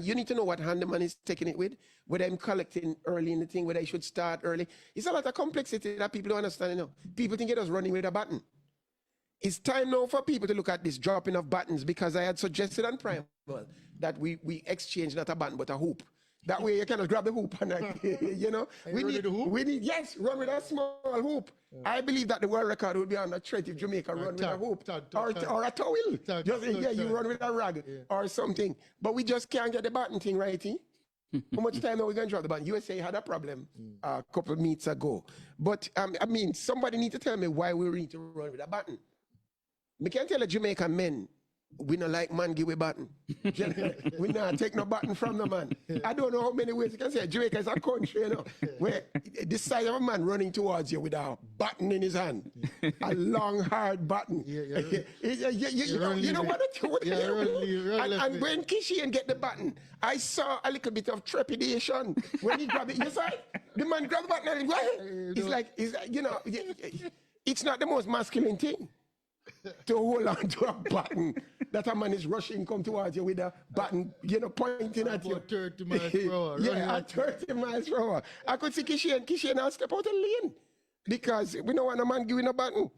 you need to know what hand the man is taking it with, whether I'm collecting early in the thing, whether I should start early. It's a lot of complexity that people don't understand, you know. People think it was running with a button. It's time now for people to look at this dropping of buttons, because I had suggested on Primal that we exchange not a button but a hoop. That way you cannot grab the hoop and you know. We need yes, run with a small hoop. Yeah. I believe that the world record would be on a threat if Jamaica run with a hoop or a towel. You run with a rag or something. But we just can't get the button thing right. How much time are we going to drop the button? USA had a problem a couple of meets ago. But I mean, somebody need to tell me why we need to run with a button. We can't tell the Jamaican men we not like man give a button. We not take no button from the man. I don't know how many ways you can say Jamaica is a country, you know, where the size of a man running towards you with a button in his hand, a long, hard button. You know what? And when Kishian get the button, I saw a little bit of trepidation when he grabbed it. You saw it? The man grabbed the button and it's like, you know, it's not the most masculine thing to hold on to a button that a man is rushing come towards you with a button, you know, pointing at you. 30 miles per hour. Yeah, at 30 miles per hour. I could see Kishian now step out of the lane because we don't want a man giving a button.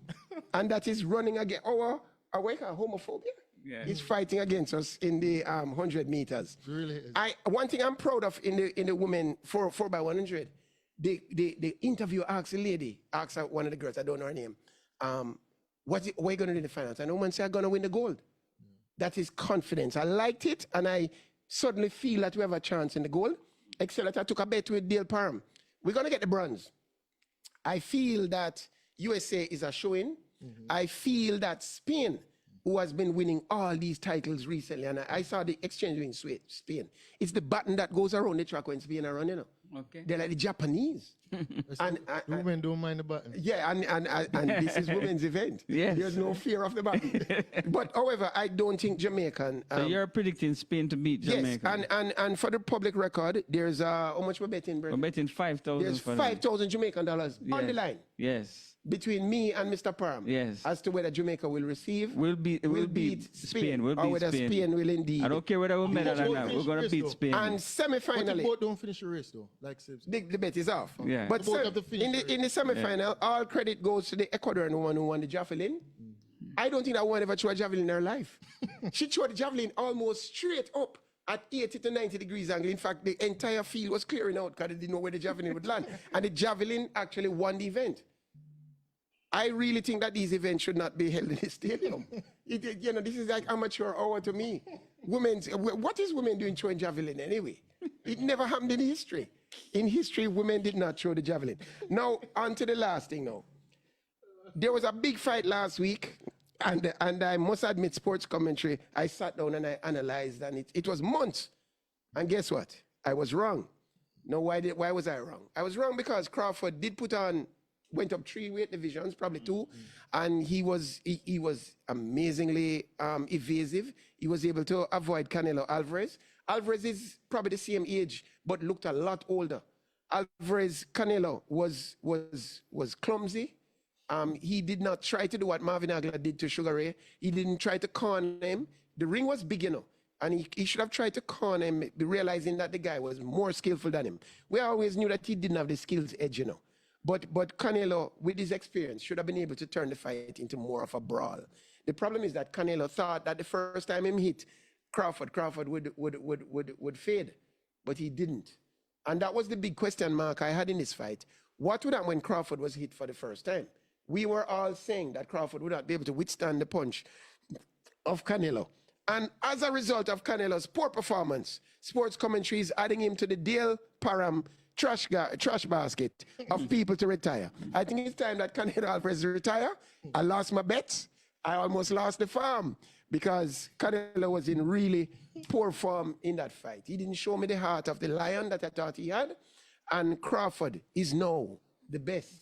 And that is running against our homophobia. Yeah. He's fighting against us in the 100 meters. Really is. One thing I'm proud of in the women 4x100, the interview asked a lady, asked one of the girls, I don't know her name, what are you going to do in the finals? And no man said, I'm going to win the gold. That is confidence. I liked it, and I suddenly feel that we have a chance in the gold, except that I took a bet with Dale Parham. We're going to get the bronze. I feel that USA is a showing. I feel that Spain, who has been winning all these titles recently, and I saw the exchange with Spain. It's the button that goes around the track when Spain are running. Okay. They're like the Japanese. And women don't mind the button. Yeah, and this is women's event. Yes. There's no fear of the button. But however, I don't think Jamaican. So you're predicting Spain to beat Jamaica? Yes, and for the public record, there's how much we're betting, Brent? We're betting 5,000. There's 5,000 Jamaican dollars on the line. Yes. Between me and Mr. Parham. Yes. As to whether Jamaica will receive. We'll beat Spain. Or whether Spain will indeed. I don't care whether we're better than that. We're going to beat Spain. And semi-finally. But both don't finish the race though. Like the bet is off. Yeah. But in the semi-final, all credit goes to the Ecuadorian woman who won the javelin. I don't think that woman ever threw a javelin in her life. She threw the javelin almost straight up at 80 to 90 degrees angle. In fact, the entire field was clearing out because they didn't know where the javelin would land. And the javelin actually won the event. I really think that these events should not be held in the stadium. You know, this is like amateur hour to me. What is women doing throwing javelin anyway? It never happened in history. In history, women did not throw the javelin. Now, on to the last thing now. There was a big fight last week, and I must admit, sports commentary, I sat down and I analyzed, and it was months. And guess what? I was wrong. Now, why was I wrong? I was wrong because Crawford went up 3 weight divisions, probably 2, and he was amazingly evasive. He was able to avoid Canelo Alvarez. Alvarez is probably the same age, but looked a lot older. Canelo was clumsy. He did not try to do what Marvin Hagler did to Sugar Ray. He didn't try to corner him. The ring was big enough, and he should have tried to corner him, realizing that the guy was more skillful than him. We always knew that he didn't have the skills edge, you know. But Canelo, with his experience, should have been able to turn the fight into more of a brawl. The problem is that Canelo thought that the first time him hit Crawford would fade, but he didn't. And that was the big question mark I had in this fight. What would happen when Crawford was hit for the first time? We were all saying that Crawford would not be able to withstand the punch of Canelo. And as a result of Canelo's poor performance, sports commentary is adding him to the Dale Parham trash basket of people to retire. I think it's time that Canelo Alvarez retire. I lost my bets. I almost lost the farm because Canelo was in really poor form in that fight. He didn't show me the heart of the lion that I thought he had. And Crawford is now the best,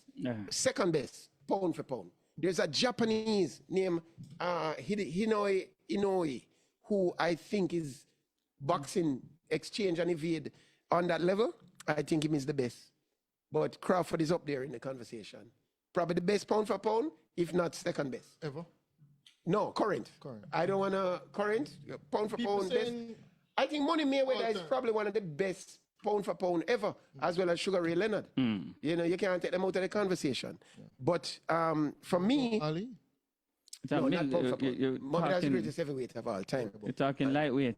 second best, pound for pound. There's a Japanese named Hinoi Inoue, who I think is boxing, exchange and evade on that level. I think him is the best. But Crawford is up there in the conversation. Probably the best pound for pound, if not second best. Ever? No, current. I don't want to current. Pound for pound best. I think Money Mayweather is probably one of the best pound for pound ever, as well as Sugar Ray Leonard. You know, you can't take them out of the conversation. But for me, Ali? no, not pound for pound. Muhammad is the greatest heavyweight of all time. You're talking lightweight.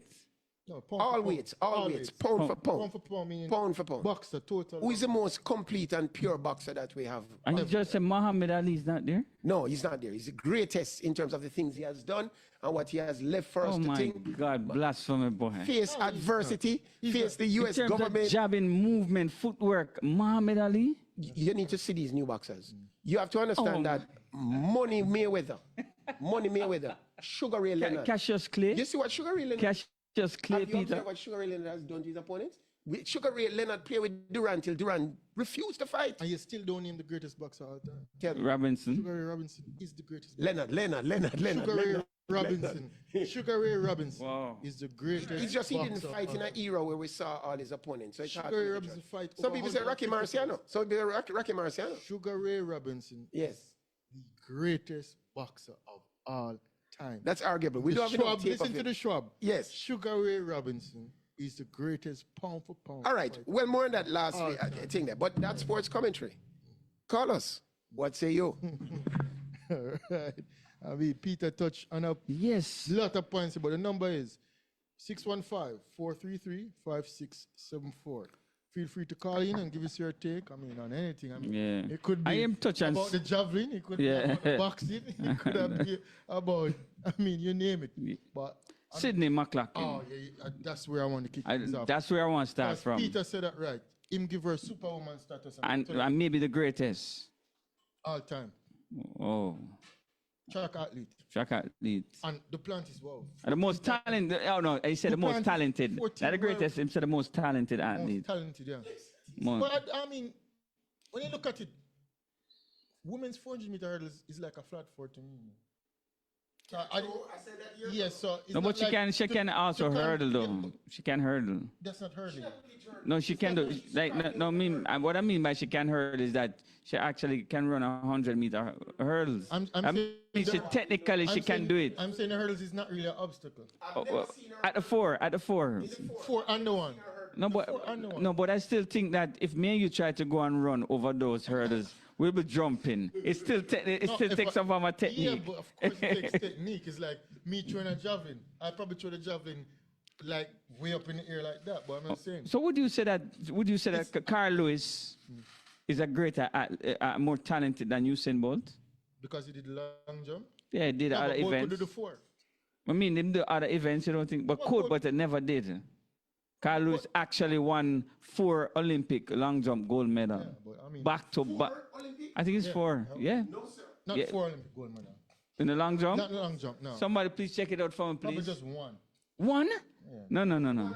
No, all weights, pound for pound. Pound for pound meaning Pound for pound. boxer, total. Who is the most complete and pure boxer that we have? And you just said Muhammad Ali is not there? No, he's not there. He's the greatest in terms of the things he has done and what he has left for us to think. Oh my God, blasphemy, boy. Face adversity, face the U.S. In terms government. of jabbing, movement, footwork, Muhammad Ali? You need to see these new boxers. You have to understand that Money Mayweather Money Mayweather, Sugar Ray Leonard. Cassius Clay. You see what Sugar Ray Leonard? Cassius Clay, Have you Peter. observed what Sugar Ray Leonard has done to his opponents? Sugar Ray Leonard played with Duran till Duran refused to fight. And you still don't name the greatest boxer of all time. Tell me. Robinson. Sugar Ray Robinson is the greatest boxer. Leonard. Sugar Ray Robinson. Sugar Ray Robinson Wow. is the greatest. It's just he didn't boxer fight of in all an time. era where we saw all his opponents. So it's hard Sugar to Ray make a Robinson judge. fight. Some over people say Rocky 150 Marciano. Some people say Rocky Marciano. Sugar Ray Robinson, Yes. the greatest boxer of all time. That's arguable. We The don't have enough Shrub, tape listen of to it. the Shrub. Yes. Sugar Ray Robinson is the greatest pound for pound. All right. fighter. Well, more on that last All thing there. But that's sports commentary. Call us. What say you? All right. I mean, Peter touched on a Yes. lot of points, but the number is 615-433-5674. Feel free to call in and give us your take. I mean, on anything. I mean, Yeah. it could be I am touching about the javelin. It could Yeah. be about the boxing. It could have been about, I mean, you name it. But, Sydney McLaughlin. oh, yeah, that's where I want to kick things off. That's where I want to start Because from. Peter said that right. Him give her superwoman status And maybe the greatest. all time. Oh, Track athlete. track athlete. And the plant is wow. And the most talented. Oh no, he said the most Duplantis, talented. 14 Not the greatest. He said the most talented Most athlete. talented, yeah. Most- But I mean, when you look at it, women's 400-meter hurdles is like a flat 4 to me. So yes, so it's No, not but she like can also she can't- hurdle yeah, though. She can hurdle. that's not hurdling. No, she can do like no. What I mean by she can hurdle is that she actually can run 100-meter hurdles. I'm I mean, saying she that- technically she I'm can saying- do it. I'm saying the hurdles is not really an obstacle. Oh, well, at the four. 4 under 1. No, but I still think that if me and you try to go and run over those hurdles, we'll be jumping. It still takes some of my Yeah, technique. but of course it takes technique. It's like me throwing a javelin. I probably throw the javelin like way up in the air like that, but I'm not saying. So would you say that Carl Lewis is a greater, more talented than Usain Bolt? Because he did long jump. Yeah, he did Yeah, other but Bolt could events. do the 4. I mean, him do other events, you don't think? But could, but it never did. Carl Lewis actually won 4 Olympic long jump gold medal. Yeah, but I mean, Back to back. I think it's 4. Yeah. not yeah. 4 Olympic gold medal. In the long jump? Not long jump, no. Somebody please check it out for me, Probably please. just 1. 1? No. No,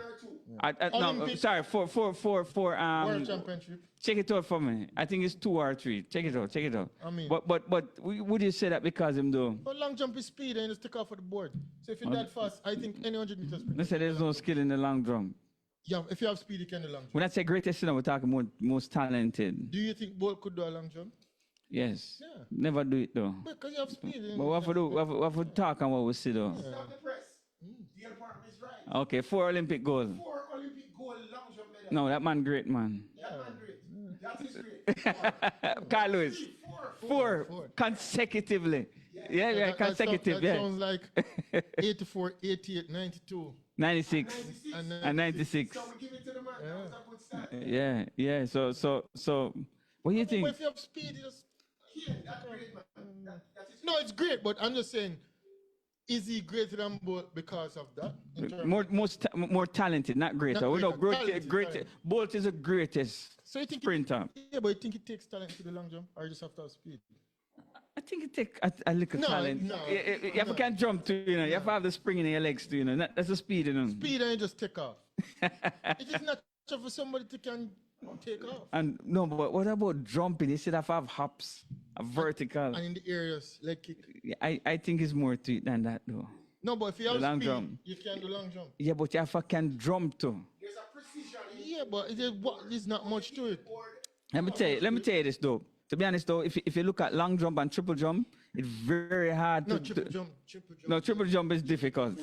Olympic- sorry, four. World Championship. Check it out for me. I think it's 2 or 3. Check it out. I mean- but would you say that because him do? But long jump is speed and you just take off of the board. So if you're that fast, I think any 100 meters They say there's no skill in the long jump. Yeah, if you have speed, you can do long jump. When I say greatest, we're talking most talented. Do you think Bolt could do a long jump? Yes. Yeah. Never do it though. Because you have speed. But what for do? What for talk and what we see though? Stop the press. The department is right. Okay, 4 Olympic gold. 4 Olympic gold long jump medal. No, that man great man. That man great. That is great. Carl Lewis. 4 consecutively. Yeah, consecutive. That Yeah. sounds like 84, 88, 92. 96 and 96. So we give it to the man. That was a good start. Yeah. So, what do you But think? if you have speed, you just... Yeah, that's great, man. That is No, it's great, but I'm just saying, is he greater than Bolt because of that? In terms- More talented, not greater. Not We know greater, great. talented. Bolt is the greatest So you think sprinter. Yeah, but you think it takes talent to the long jump, or you just have to have speed? I think it takes a little No, talent. no, You have to can jump too, you know. You have to have the spring in your legs too, you know. That's the speed, you know. Speed and you just take off. It is natural for somebody to can take off. And no, but what about jumping? You should have hops, a vertical. And in the areas, leg kick. I think it's more to it than that though. No, but if you have long speed, jump. you can do long jump. Yeah, but you have to can jump too. There's a precision in Yeah, but there's not much to it. Let me tell you this though. To be honest though, if you look at long jump and triple jump, it's very hard No, to triple jump. No, triple jump is difficult.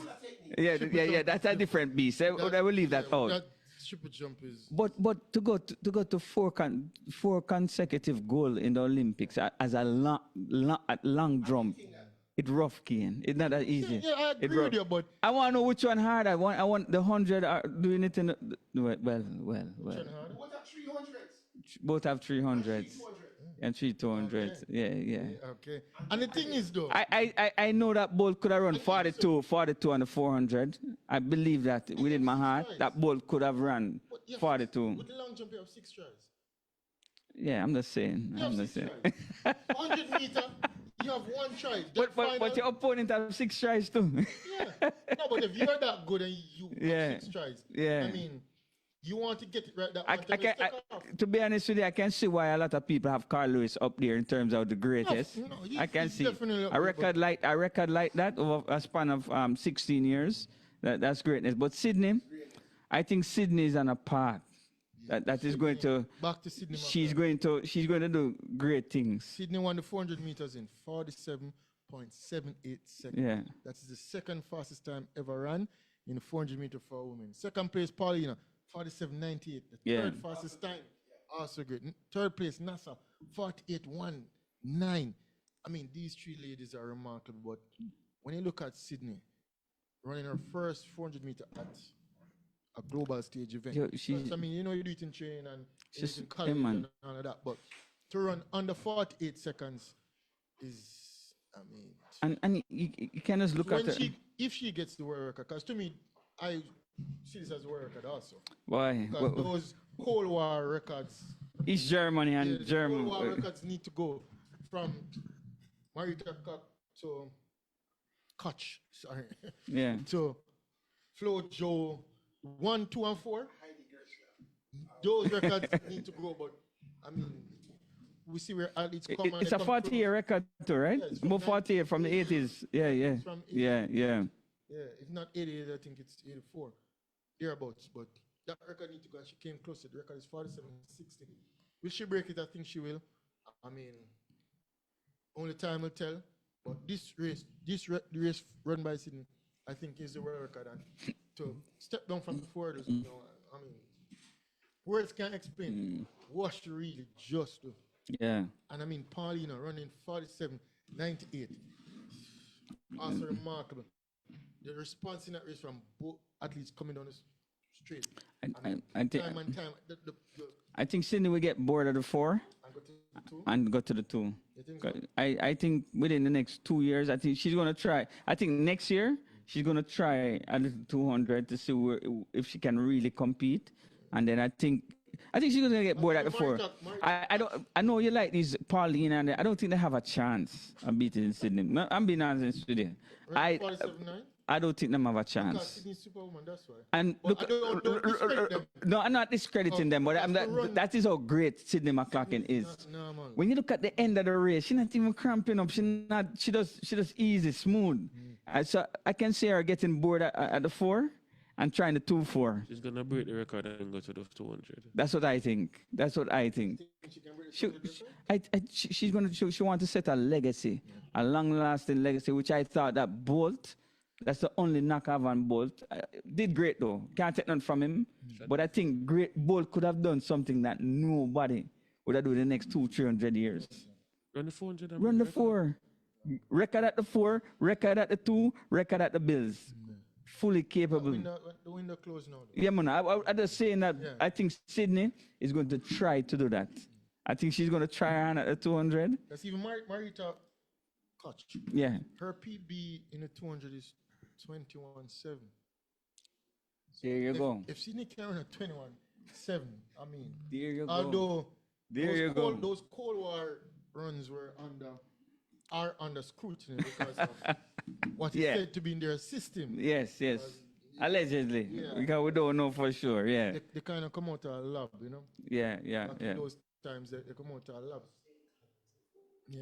Yeah, that's a different beast. I will leave that out. That triple jump is... But to go to 4 consecutive goal in the Olympics as a long jump, it's rough, Kian. It's not that easy. Yeah, I It's agree rough. with you, but... I want to know which one hard. I want the 100 are doing it in well. What are 300s? Both have 300s and 3 200s. Yeah. Okay. And the thing is, though... I know that Bolt could have run 42 on the 400. I believe that within my heart that Bolt could have run 42. With the long jump, you have 6 tries. Yeah, I'm just saying. You have 6 tries. 100 meter, You have one try. But your opponent have 6 tries too. Yeah. No, but if you're that good and you Yeah. have 6 tries, Yeah. I mean, you want to get it right that one time I can, it's take off. to be honest with you, I can see why a lot of people have Carl Lewis up there in terms of the greatest. No, I can he's see definitely up a there, record like that over a span of 16 years. That's greatness. But Sydney, I think Sydney is on a path that is going to. Back to Sydney. She's going to do great things. Sydney won the 400 meters in 47.78 seconds. Yeah. That is the second fastest time ever run in the 400 meter for women. Second place, Paulina, 47.98. The Yeah. third fastest time, also great. Third place, NASA, 48.19. I mean, these 3 ladies are remarkable, but when you look at Sydney running her first 400 meter at a global stage event. Yo, she's- I mean, you know, you do it in training and She's- in college hey, man. and all of that, but to run under 48 seconds is, I mean, And you can just look at when her. if she gets the world record, because to me, I see this as a world record also. Why? Because those Cold War records, East Germany and the Cold Germany. War records need to go from Marita Koch to Koch, sorry, Yeah. to Flo Joe 1, 2, and 4. Those records need to go, but I mean, we see where athletes come. and It's they a come 40-year record too, right? Yeah, it's from About 40 from the 80s. Yeah, yeah. It's from Yeah, yeah. Yeah, if not 88, I think it's 84. Thereabouts. But that record need to go. She came closer. The record is 47.60. Will she break it? I think she will. I mean, only time will tell. But this race, the race run by Sydney, I think is the world record. And to step down from the forward, you know, I mean, words can't explain what she really just do. Yeah. And I mean, Paulina running 47.98. Also remarkable. The response in that race from both athletes coming down the straight. I think Time and time. I think Sydney will get bored of the 4 And go to the 2. and go to the 2. You think so? I think within the next 2 years, I think she's gonna try. I think next year she's gonna try a little 200 to see if she can really compete, and then I think she's gonna get bored at the 4. I know you like these Pauline, and I don't think they have a chance of beating Sydney. No, I'm being honest with you. Right, 47.9? I don't think they have a Because chance. Sydney's Superwoman, that's why. And But look, I don't discredit them. no, I'm not discrediting them, but that's the run. that is how great Sydney McLaughlin is. No, man. When you look at the end of the race, she's not even cramping up. She does easy, smooth. So I can see her getting bored at the 4 and trying the 2-4. She's gonna break the record and go to the 200. That's what I think. She She can break the she's gonna she want to set a legacy, a long-lasting legacy, which I thought that Bolt. That's the only knock I have on Bolt. Did great though. Can't take none from him. But I think Bolt could have done something that nobody would have done in the next 200-300 years. Run the 400. and Run the break the record. 4. Record at the 4, record at the 2, record at the Bills. Fully capable. The window closed now. Yeah, man. I'm just saying that Yeah. I think Sydney is going to try to do that. I think she's going to try her hand at the 200. That's even Marita Koch. Yeah. Her PB in the 200 is 21.7. There you go. If Sydney can run a 21.7, I mean, There you go. although There you go. those Cold War runs are under scrutiny because of what is Yeah. said to be in their system. Yes. Allegedly. Yeah. Because we don't know for sure. Yeah. They kind of come out of a lab, you know? Yeah. Back in those times, they come out of a lab. Yeah.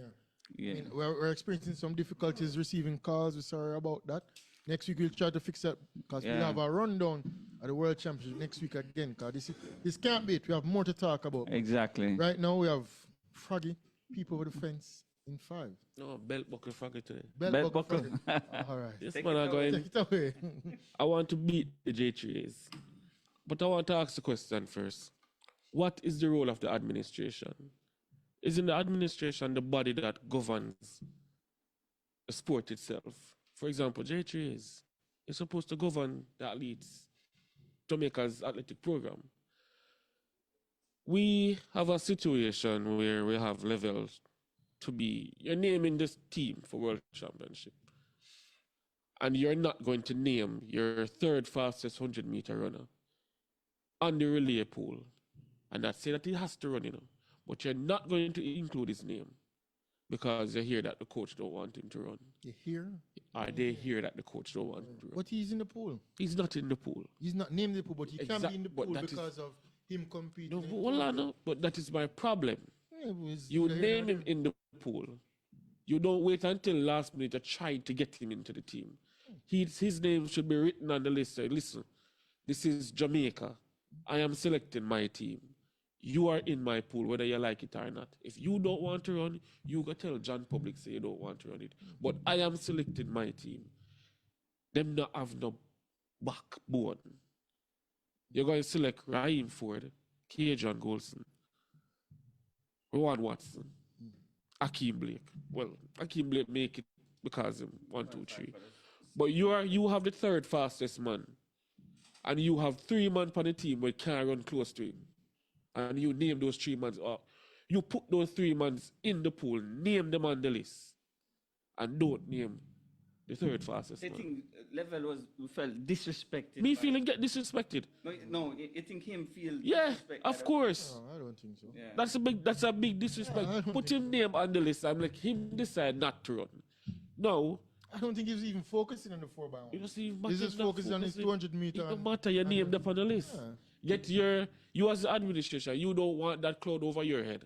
I Yeah. mean, we're experiencing some difficulties receiving calls. We're sorry about that. Next week we'll try to fix that because we'll Yeah. have a rundown at the World Championship next week again. Because this can't be it. We have more to talk about. Exactly. Right now we have Froggy, people over the fence in 5. No, belt buckle froggy today. Belt buckle. Froggy. All right. This Take man it are going. Take it away. I want to beat the J3s. But I want to ask the question first. What is the role of the administration? Isn't the administration the body that governs the sport itself? For example, J3s is supposed to govern the athletes, Jamaica's athletic program. We have a situation where we have levels to be, you're naming this team for World Championship. And you're not going to name your third fastest 100-meter runner on the relay pool. And not say that he has to run, but you're not going to include his name. because they hear that the coach don't want him to run. You hear? Or they hear that the coach don't want him to run. But he's in the pool. He's not in the pool. He's not named in the pool, but he can be in the But pool that is- because of him competing. No, in but, the hold on, tournament. no, but that is my problem. Yeah, it was You there name and him in the pool. You don't wait until last minute to try to get him into the team. His name should be written on the list. Say, listen, this is Jamaica. I am selecting my team. You are in my pool, whether you like it or not. If you don't want to run, you go tell John Public say you don't want to run it. But I am selecting my team. Them not have no backbone. You're going to select Raheem Ford, K. John Golson, Rowan Watson, Akeem Blake. Well, Akeem Blake make it because him 1, 2, 3. But you have the third fastest man. And you have 3 men on the team who can't run close to him. And you name those 3 men up. You put those 3 men in the pool, name them on the list. And don't name the third fastest I man. think level felt disrespected. Me by- feeling get disrespected. No, I think him feel Yeah, disrespected. of course. Oh, I don't think so. Yeah. That's a big disrespect. Yeah, I don't Put think him name on the list. I'm like, him decide not to run. No, I don't think he was even focusing on the 4x1. you see, He's just focusing on his 200 meter. It don't and- matter your name up on the list. Yeah. You as the administration, you don't want that cloud over your head.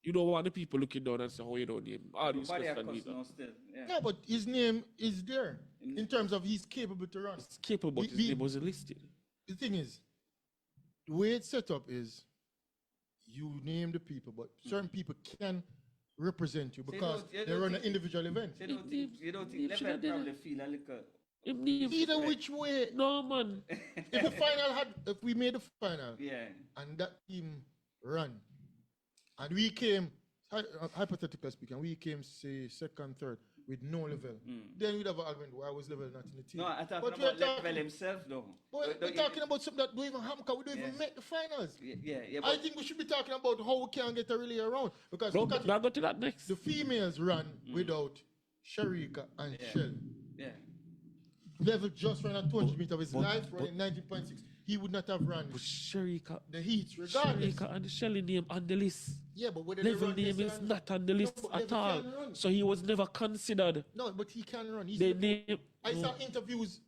You don't want the people looking down and say, "Oh, you don't name all these Body questions." cost either. now still. Yeah. Yeah, but his name is there in terms of he's capable to run. It's capable, but his We- name wasn't listed. The thing is, the way it's set up is you name the people, but certain people can represent you because you they don't run an think- individual event. So you don't think He level shoulda did probably it. feel a little. Him name, Either which way, no man. if we made the final Yeah. and that team ran, and we came, hypothetically speaking, we came say second, third with no level, then we'd have an argument why was level not in the team. No, I'm talking But we're about level talking- himself though. But we're talking about something that don't even happen because we don't even Yeah. make the finals. Yeah, I but think we should be talking about how we can get a relay around because No, look at now go to that next. the females ran without Sharika and Shell. yeah. Level just ran at 200 meters of his life, running 19.6. He would not have run But Sharika, the heats regardless. Sharika and the Shelly name on the list. Yeah, but whether they Level run name this is and- not on the list but at Level all. can run. So he was never considered. No, but he can run. He's They name. I no. saw interviews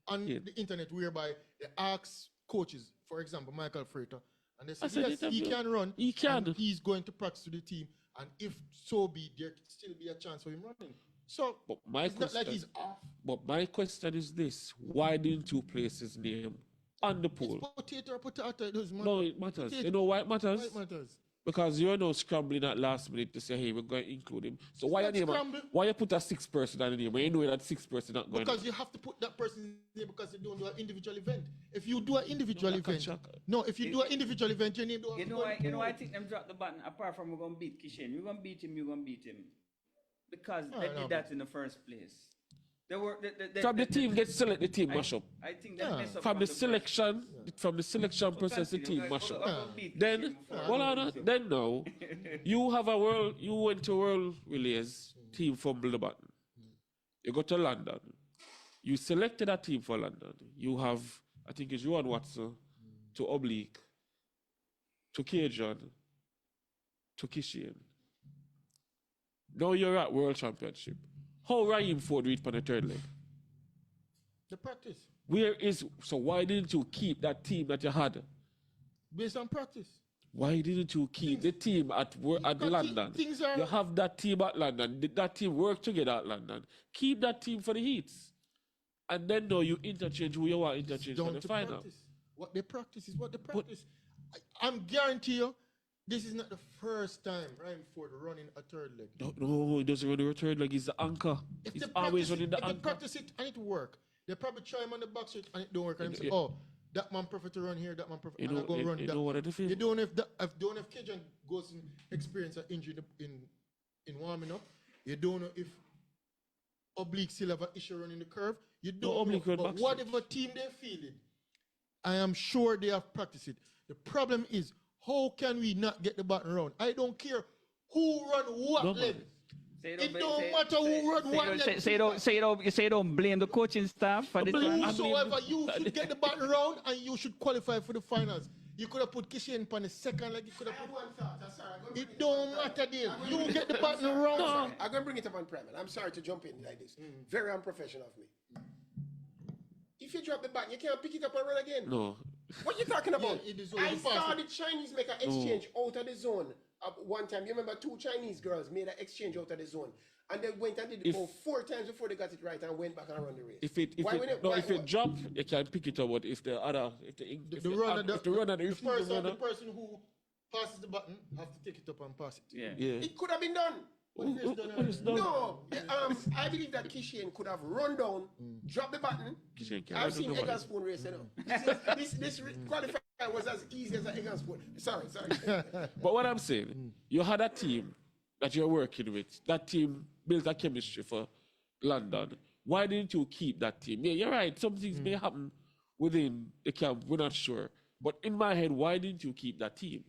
on Yeah. the internet whereby they ask coaches, for example, Michael Freighter, and they I said, said yes, he interview. can run. He can. And he's going to practice with the team. And if so be, there could still be a chance for him running. So But my it's not like question, he's off. but my question is this: why didn't you place his name on the It's pool? potato or potato. It doesn't matter. No, it matters. Potato. You know why it Why matters? it matters. Because you're now scrambling at last minute to say, "Hey, we're going to include him." So why not you name? scramble. Why you put a 6th person on the name when you know that 6th person not going? Because you have to put that person there because you don't do an individual event. If you do an individual No, that can event, shock. no, if you do an individual event, your name don't have You to know go why? in the You know why I pool. think them drop the button. Apart from we're gonna beat Kishen, we're gonna beat him. You're gonna beat him because Oh, they no, did that in the first place. They were From the team gets select the team I, mash up. I think they Yeah. mess up From the first- selection, from the selection process, the Continue. team We're mash gonna- up. we're gonna beat Then, Kishen before. well, then now, you have a world. You went to world relays. Team fumble the button. You go to London. You selected a team for London. You have, I think it's Rowan Watson, to Oblique, to Cajun, to Kishian. Now you're at World Championship. How Raheem Ford reached on the third leg? The practice. So why didn't you keep that team that you had? Based on practice. Why didn't you keep the team at Because London? things are- You have that team at London. Did that team work together at London? Keep that team for the heats. And then now you interchange who you want interchange for Down the to final. practice. What they practice is what they practice. I'm guarantee you, this is not the first time Ryan Ford running a third leg. No, he doesn't run the third leg. He's the anchor. If He's they always practice running it, the if they anchor. practice it and it work, they probably try him on the back straight and it don't work. And they say, Yeah. oh, that man prefer to run here, that man prefer, You and I know, go run you that. know what I feel? You don't know if Cajun goes and experience an injury in warming up. You don't know if Oblique still have an issue running the curve. You don't Oblique know. run But back whatever team they're fielding, I am sure they have practiced it. The problem is, how can we not get the button round? I don't care who run what No, leg. man. It don't matter who run what leg. Say don't blame the coaching staff for this one. Whosoever, you should get the button round and you should qualify for the finals. You could have put Kishen on the second, like you could have I have put. one thought. I'm sorry. I'm gonna bring It don't matter, Dale. I'm You gonna get the bring it button up. wrong. Sorry, I'm going to bring it up on Prem. I'm sorry to jump in like this. Very unprofessional of me. If you drop the button, you can't pick it up and run again. No. What you talking about? it is I only saw possible. the Chinese make an exchange out of the zone. One time, you remember 2 Chinese girls made an exchange out of the zone, and they went and did it about 4 times before they got it right and went back and run the race. If it drop, you can pick it up. But if the runner, The person who passes the button have to take it up and pass it. yeah. It could have been done. But if it's done already- No, I believe that Kishian could have run down, dropped the button. Kishen can't I've run seen nobody. egg and spoon race, you know. This qualifier was as easy as an egg and spoon. Sorry. But what I'm saying, you had a team that you're working with. That team built a chemistry for London. Why didn't you keep that team? Yeah, you're right. Some things may happen within the camp. We're not sure. But in my head, why didn't you keep that team?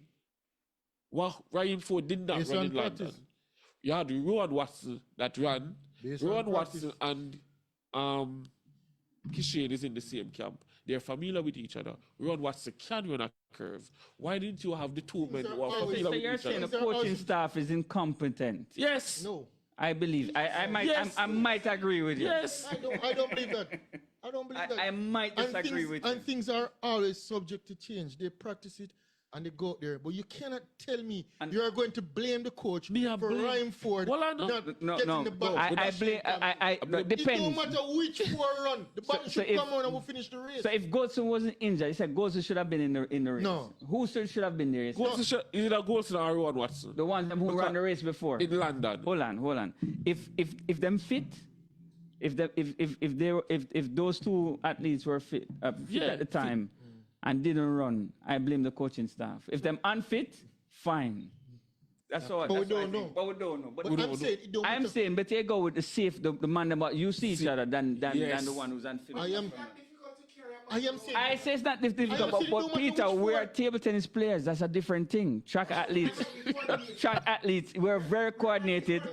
Well, Ryan Ford did not Based run on in London. practice. You had Rowan Watson that ran. Based on Rowan practice. Watson and Kishen is in the same camp. They're familiar with each other. Rowan Watson can run a curve. Why didn't you have the 2 men who are So familiar So with you're each saying other? the coaching staff is incompetent? Yes. No, I believe. I might. Yes. I might agree with you. Yes. I don't believe that. I don't believe that. I might And disagree with you. And things are always subject to change. They practice it and they go out there. But you cannot tell me you are going to blame the coach Me, I for blame- Ryan Ford Well, I know. not No, getting no. the ball. I blame. No, It don't depends. matter which 4 run. The button so should if- come on and we'll finish the race. So if Godson wasn't injured, he said Godson should have been in the race. No. Who should have been there? Is Either Golson or Rowan Watson the ones who ran the race before. in London. Hold on. If them fit, if those 2 athletes were fit Yeah, at the time and didn't run, I blame the coaching staff. If them unfit, fine. That's all. But we that's what I don't think. know. But we don't know. But But I'm saying it don't I'm matter. saying, but they go with the safe, the man that you see each other than Yes. the one who's unfit. I am saying I say it's not difficult, saying it but don't matter Peter, which we're one. table tennis players. That's a different thing. Track athletes, we're very coordinated,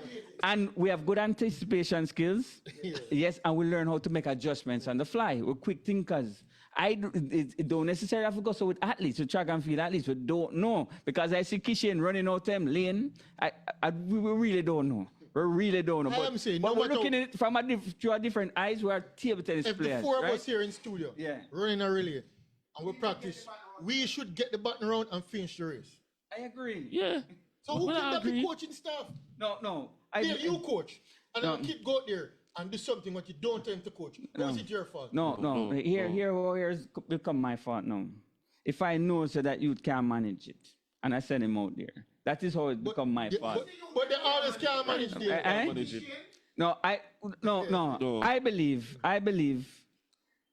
and we have good anticipation skills. Yes, and we learn how to make adjustments on the fly. We're quick thinkers. It don't necessarily have to go so with athletes, with track and field athletes. We don't know because I see Kishen running out them lane. We really don't know. We really don't know. I am saying, but no we're matter- looking at it from through a different eyes. We're table tennis if the players. 4 of right? us here in studio Yeah. running a relay and we practice, we should get the button round and finish the race. I agree. Yeah. So who Well, can I that be agree. coaching staff? No. Dale, you coach. And No. then kid go out there and do something what you don't tend to coach. Or is it your fault? No. Here's become my fault now. If I know so that you can't manage it, and I send him out there, that is how it become my fault. But they always can't manage Eh? there. Manage it. No. No. I believe that You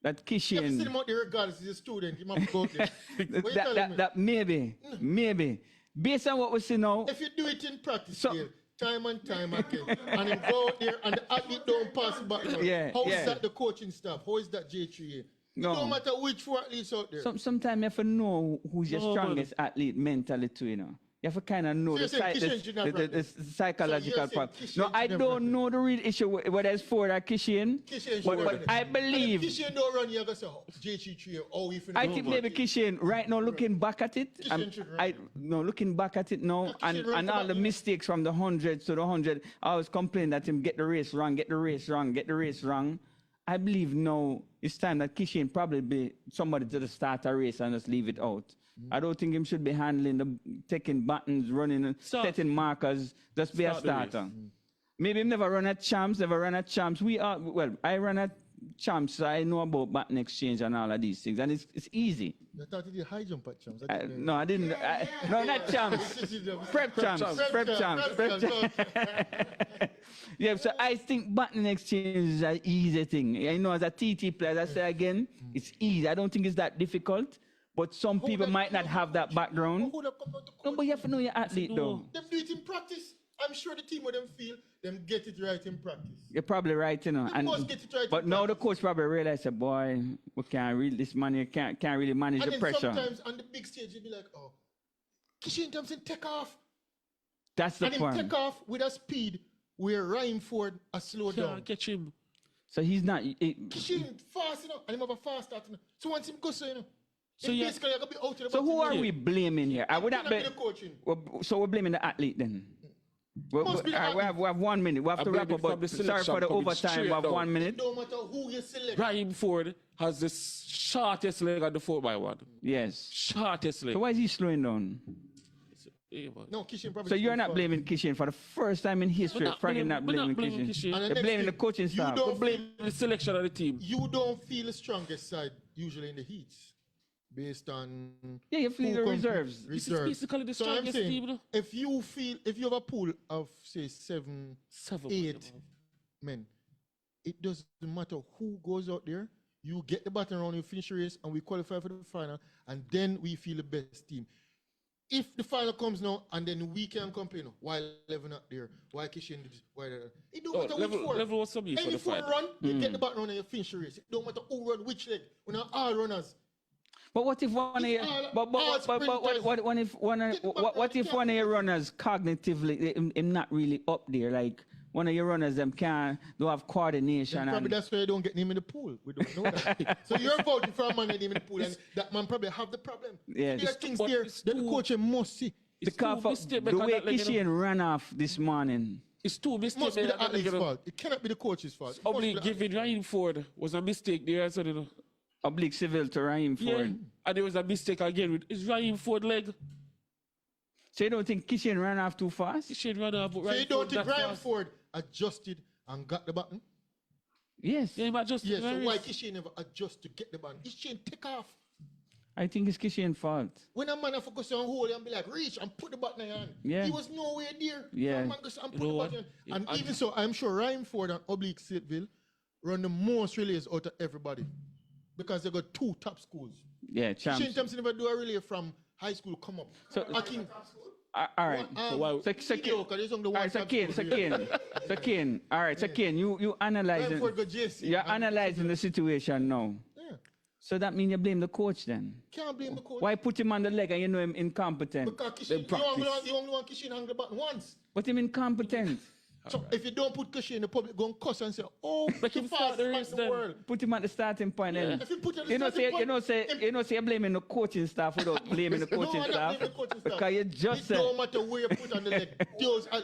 have to send Kishen, him out there regardless, he's a student. He must go out there. What you telling me? that maybe, based on what we see now, If you do it in practice, So- Dale, time and time again, and you go out there and the athlete don't pass the button, Yeah, how is yeah. that the coaching staff? How is that J3A? No. It don't matter which 4 athletes out there. sometimes you have to know who's your No, strongest athlete mentally too, you know. You have to kind of know So you're saying Kishen should not the practice? psychological So you're part. saying Kishen No, should I not don't practice? know the real issue whether it's Ford or Kishen. Kishen should But run. I And believe, if Kishen don't run, you're going to say, J3A, oh, if you I don't think run. maybe Kishen, right now, looking back at it, Kishen should run. looking back at it now, Kishen run and for all back, the yeah. mistakes from the hundreds to the 100, I always complain that him get the race wrong. I believe now it's time that Kishen probably be somebody to start a race and just leave it out. I don't think him should be handling taking buttons, running, and Start. setting markers. Just be a Start the race. starter. Maybe him never run at champs. I run at champs, so I know about button exchange and all of these things, and it's easy. I thought you did high jump at champs. No, I didn't. No, not champs. Prep champs. Yeah, so I think button exchange is an easy thing. I know as a TT player, I say again, it's easy. I don't think it's that difficult, but some people might not have that background. No, but you have to know your athlete though. Them do it in practice. I'm sure the team with them feel them get it right in practice. You're probably right, you know. They must get it right But in now the practice. coach probably realized, boy, we can't really, this man here can't really manage And the then pressure. sometimes on the big stage, you'll be like, oh, Kishen Thompson take off. That's the And him point. take off with a speed where Ryan Ford has slowed down. Can't catch him. So he's not. Kishen fast, you know, and him have a fast start, you know. So once him go so, you know, So yeah, basically, you're gonna be out of the So who boxing are ring. we blaming here? I would not Cannot be be. the coaching. So we're blaming the athlete then. Must be the All right, we have 1 minute. We have I to wrap blame up. it from But the sorry selection for the coming overtime. straight We have down. 1 minute. It don't matter who you select. Raheem Ford has the shortest leg on the 4x1. Yes. Shortest leg. So why is he slowing down? Yeah, man. No, Kishin probably. So you're still not far. blaming Kishin for the first time in history. Frankie not blaming Kishin. And the They're next blaming the thing, coaching you staff. don't Blame the selection of the team. You don't feel the strongest side usually in the heats, based on Yeah, you feel who the comes- reserves. This is basically the So I'm strongest saying, team. No? if you have a pool of say 7, 7, 8 men, it doesn't matter who goes out there. You get the battle round, you finish the race, and we qualify for the final, and then we feel the best team. If the final comes now, and then we can complain, why Level not there, why Kishin did this, why that. It don't matter which four. Level was some for Any the four final. run, you get the battle round and you finish the race. It don't matter who run which leg. We're not all runners. But what if one of your, what if one of your runners cognitively him not really up there? Like one of your runners them don't have coordination. Then probably And that's why you don't get him in the pool. We don't know that. So you're voting for a man and him in the pool, and that man probably have the problem. Yes. There are things But there it's that the too- coach must see. It's the too mistake the because way that leg, you know, Kishin ran off this morning. it's too It mistake. must be the that leg, athlete's you know. fault. It cannot be the coach's fault. It must Only be the giving Raheem Ford was a mistake there, so you know. Oblique civil to Raheem Yeah, Ford. and there was a mistake again with his Raheem Ford leg. So you don't think Kishin ran off too fast? He should run off, but So you Raheem don't Ford think that Ryan fast. Ford adjusted and got the button? Yes. Yeah, he might just Yes, so why Kishin never adjust to get the button? Kishin take off. I think it's Kishin's fault. When a man focus on hold and be like, reach and put the button in your hand. Yeah. He was nowhere there. Yeah. So a man goes and put know the what? button in. And And- even so, I'm sure Ryan Ford and Oblique Siltville run the most relays out of everybody. Because they got 2 top schools. Yeah, Shane champs. Thompson never do a relay from high school come up. So- Akin, All right. why- mediocre, there's only All one right, so top Kane, school so here. Kane, so Kane. All right, so Kane, you analyzing. Ryan Ford got JC. You're and- analyzing the situation now. Yeah. So that means you blame the coach then. Can't blame the coach. Why put him on the leg and you know him incompetent? Because Kishin, you only want Kishin hang the button once. But him incompetent. So if you don't put Kishin in the public, go and cuss and say, oh, Make the him start fastest the man race in the then. world. Put him at the starting point then. If you put him at the You know, starting say, point, you're blaming the coaching staff without blaming the coaching I'm not staff. blaming the coaching staff. Because you just it said, don't matter where you put on the leg. Those are,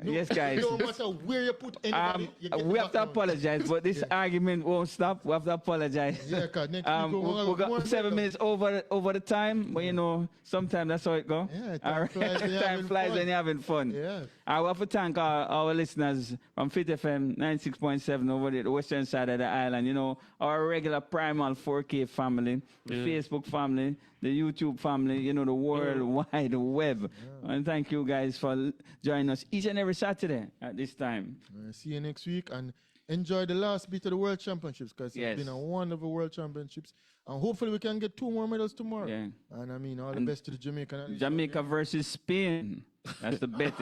yes, guys. It don't matter where you put anybody. you get We the have to background. apologize, but this argument won't stop. We have to apologize. Yeah, because next week we got 7 minutes over the time, but you know, sometimes that's how it goes. Yeah, All time flies when you're time having flies fun. when you're having fun. Yeah. I want to thank our listeners from Fit FM 96.7 over the western side of the island. You know, our regular Primal 4K family, the Facebook family, the YouTube family, you know, the World Wide Web. And thank you guys for joining us each and every Saturday at this time. See you next week and enjoy the last bit of the World Championships because Yes. it's been a wonderful World Championships. And hopefully we can get 2 more medals tomorrow. Yeah. And I mean, all the best to the Jamaican. Jamaica versus Spain. That's the bet.